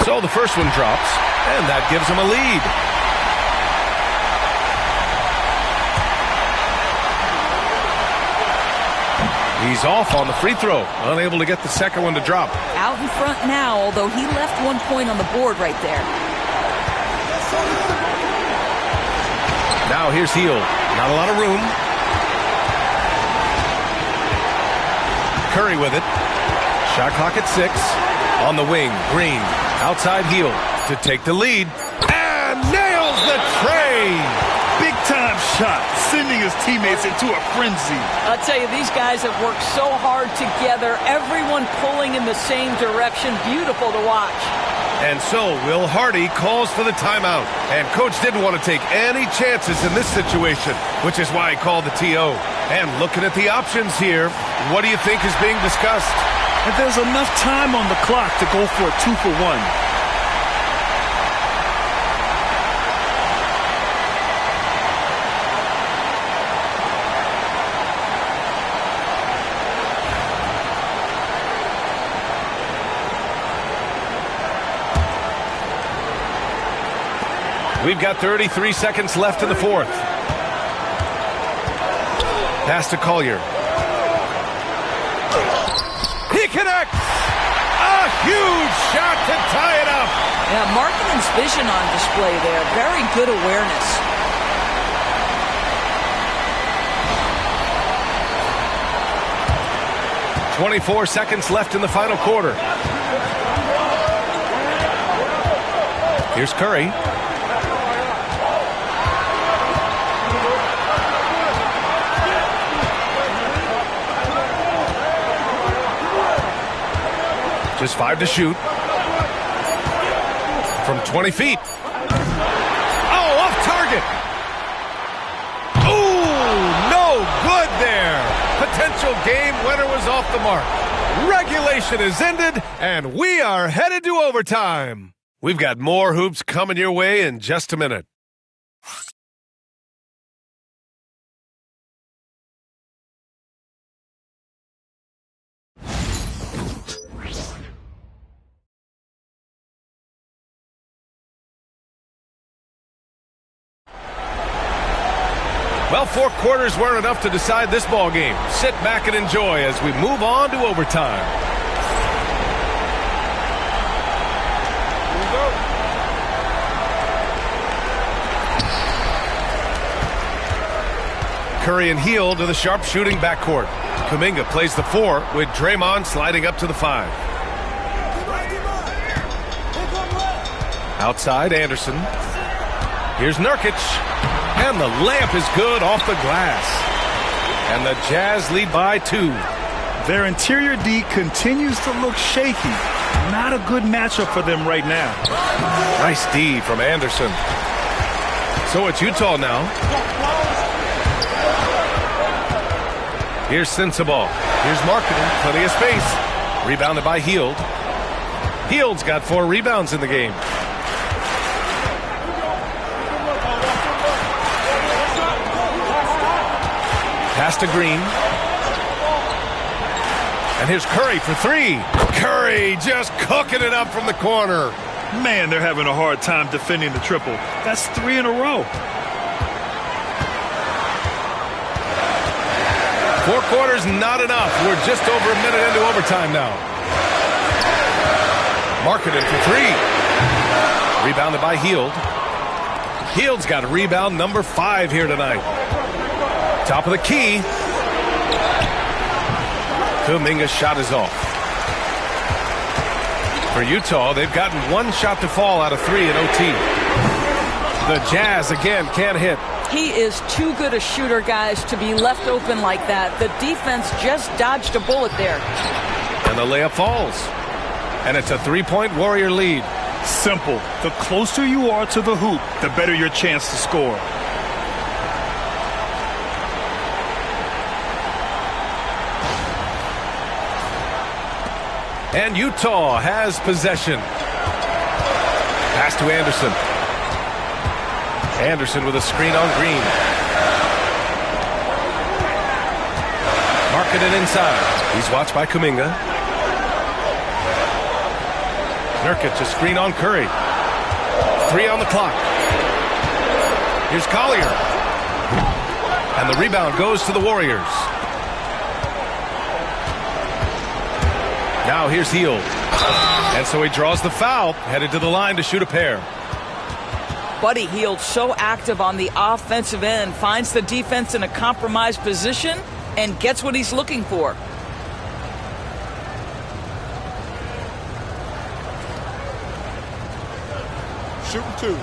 So the first one drops, and that gives him a lead. He's off on the free throw, unable to get the second one to drop. Out in front now, although he left 1 point on the board right there. Now here's Hield. Not a lot of room. Curry with it. Shot clock at 6. On the wing, Green. Outside Hield to take the lead. And nails the tray! Big time shot, sending his teammates into a frenzy. I'll tell you, these guys have worked so hard together. Everyone pulling in the same direction. Beautiful to watch. And so Will Hardy calls for the timeout. And Coach didn't want to take any chances in this situation, which is why he called the TO. And looking at the options here, what do you think is being discussed? And there's enough time on the clock to go for a 2-for-1. We've got 33 seconds left in the fourth. Pass to Collier. He connects! A huge shot to tie it up! Yeah, Markkanen's vision on display there. Very good awareness. .24 seconds left in the final quarter. Here's Curry. Just 5 to shoot. From 20 feet. Oh, off target. Ooh, no good there. Potential game winner was off the mark. Regulation is ended, and we are headed to overtime. We've got more hoops coming your way in just a minute. Well, 4 quarters weren't enough to decide this ball game. Sit back and enjoy as we move on to overtime. Curry and Hield to the sharp-shooting backcourt. Kuminga plays the 4 with Draymond sliding up to the 5. Outside, Anderson. Here's Nurkic. And the layup is good off the glass. And the Jazz lead by 2. Their interior D continues to look shaky, Not a good matchup for them right now. Nice D from Anderson. So it's Utah now. Here's Sensabaugh. Here's Markkanen. Plenty of space. Rebounded by Hield. Hield's got 4 rebounds in the game. Pass to Green. And here's Curry for 3. Curry just cooking it up from the corner. Man, they're having a hard time defending the triple. That's 3 in a row. 4 quarters, not enough. We're just over a minute into overtime now. Markkanen for 3. Rebounded by Hield. Hield's got a rebound number 5 here tonight. Top of the key. Kuminga's shot is off. For Utah, they've gotten 1 shot to fall out of 3 in OT. The Jazz again can't hit. He is too good a shooter, guys, to be left open like that. The defense just dodged a bullet there. And the layup falls. And it's a 3-point Warrior lead. Simple. The closer you are to the hoop, the better your chance to score. And Utah has possession. Pass to Anderson. Anderson with a screen on Green. Markkanen inside. He's watched by Kuminga. Nurkic, a screen on Curry. 3 on the clock. Here's Collier. And the rebound goes to the Warriors. Now here's Hield. And so he draws the foul, headed to the line to shoot a pair. Buddy Hield so active on the offensive end, finds the defense in a compromised position and gets what he's looking for. Shooting 2.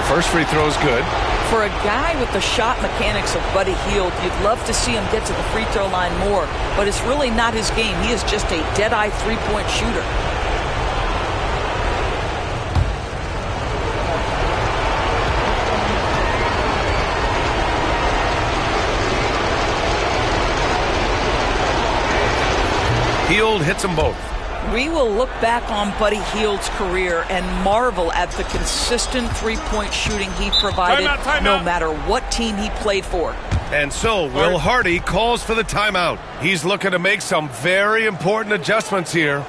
First free throw is good. For a guy with the shot mechanics of Buddy Hield, you'd love to see him get to the free throw line more, but it's really not his game. He is just a dead-eye three-point shooter. Hield hits them both. We will look back on Buddy Hield's career and marvel at the consistent three-point shooting he provided no matter what team he played for. And so Will Hardy calls for the timeout. He's looking to make some very important adjustments here.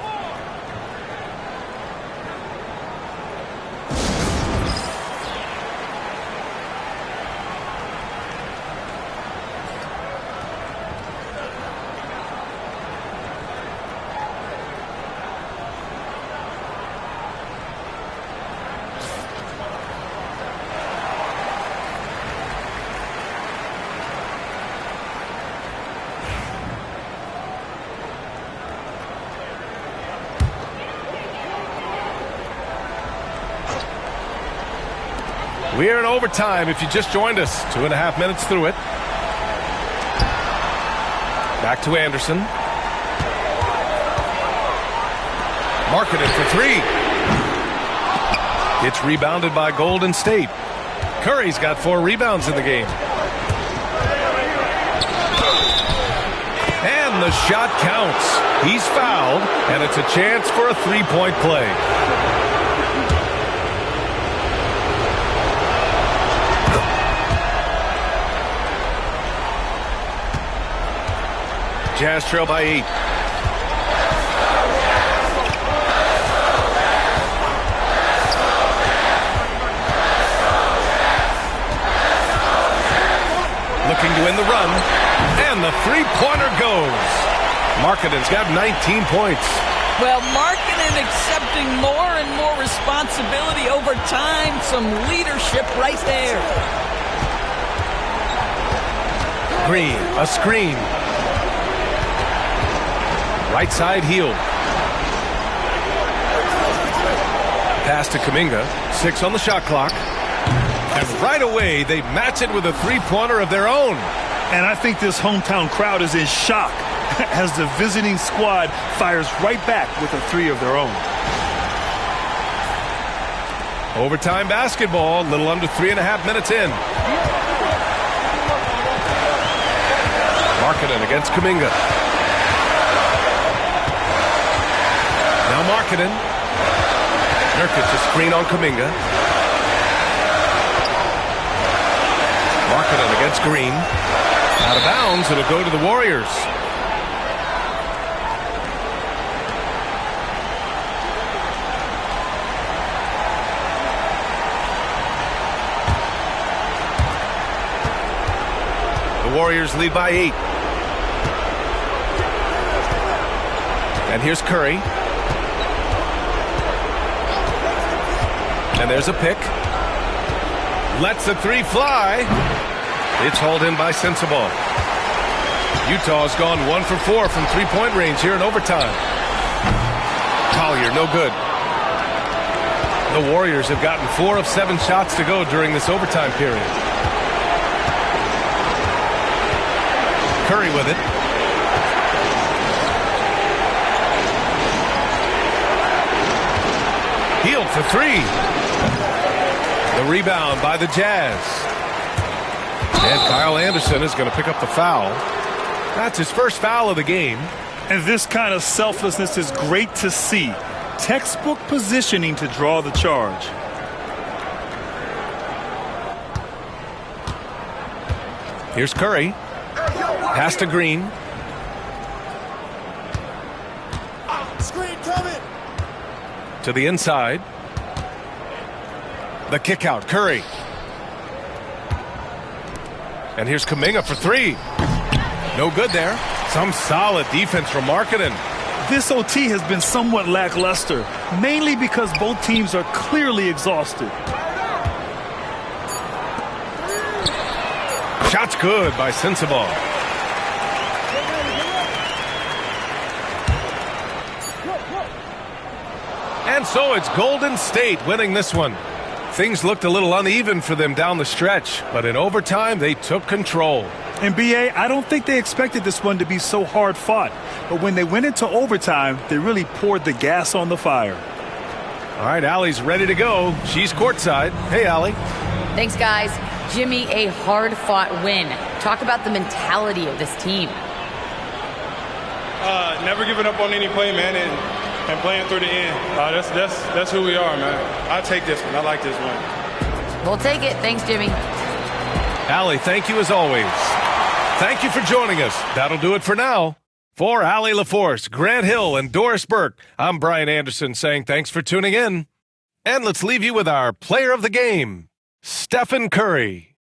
We're in overtime if you just joined us. 2.5 minutes through it. Back to Anderson. Markkanen for 3. It's rebounded by Golden State. Curry's got 4 rebounds in the game. And the shot counts. He's fouled, and it's a chance for a 3-point play. Jazz trail by 8. Looking to win the run. And the three-pointer goes. Markkanen's got 19 points. Well, Markkanen accepting more and more responsibility over time. Some leadership right there. Green, a screen. Right side, Hield. Pass to Kuminga. 6 on the shot clock. And right away, they match it with a three-pointer of their own. And I think this hometown crowd is in shock as the visiting squad fires right back with a three of their own. Overtime basketball, a little under 3.5 minutes in. Markkanen against Kuminga. Now Markkanen. Nurkic a screen on Kuminga. Markkanen against Green. Out of bounds, it'll go to the Warriors. The Warriors lead by 8. And here's Curry. And there's a pick. Lets the three fly. It's hauled in by Sensabaugh. Utah's gone 1 for 4 from three-point range here in overtime. Collier, no good. The Warriors have gotten 4 of 7 shots to go during this overtime period. Curry with it. Hield for 3. The rebound by the Jazz. And Kyle Anderson is going to pick up the foul. That's his first foul of the game. And this kind of selflessness is great to see. Textbook positioning to draw the charge. Here's Curry. Pass to Green. Screen coming. To the inside. The kick out. Curry. And here's Kuminga for 3. No good there. Some solid defense from Markkanen. This OT has been somewhat lackluster, mainly because both teams are clearly exhausted. Shot's good by Sensabaugh. And so it's Golden State winning this one. Things looked a little uneven for them down the stretch, but in overtime, they took control. And BA, I don't think they expected this one to be so hard fought. But when they went into overtime, they really poured the gas on the fire. All right, Allie's ready to go. She's courtside. Hey, Allie. Thanks, guys. Jimmy, a hard-fought win. Talk about the mentality of this team. Never giving up on any play, man, and playing through the end. That's who we are, man. I take this one. I like this one. We'll take it. Thanks, Jimmy. Allie, thank you as always. Thank you for joining us. That'll do it for now. For Allie LaForce, Grant Hill, and Doris Burke, I'm Brian Anderson saying thanks for tuning in. And let's leave you with our player of the game, Stephen Curry.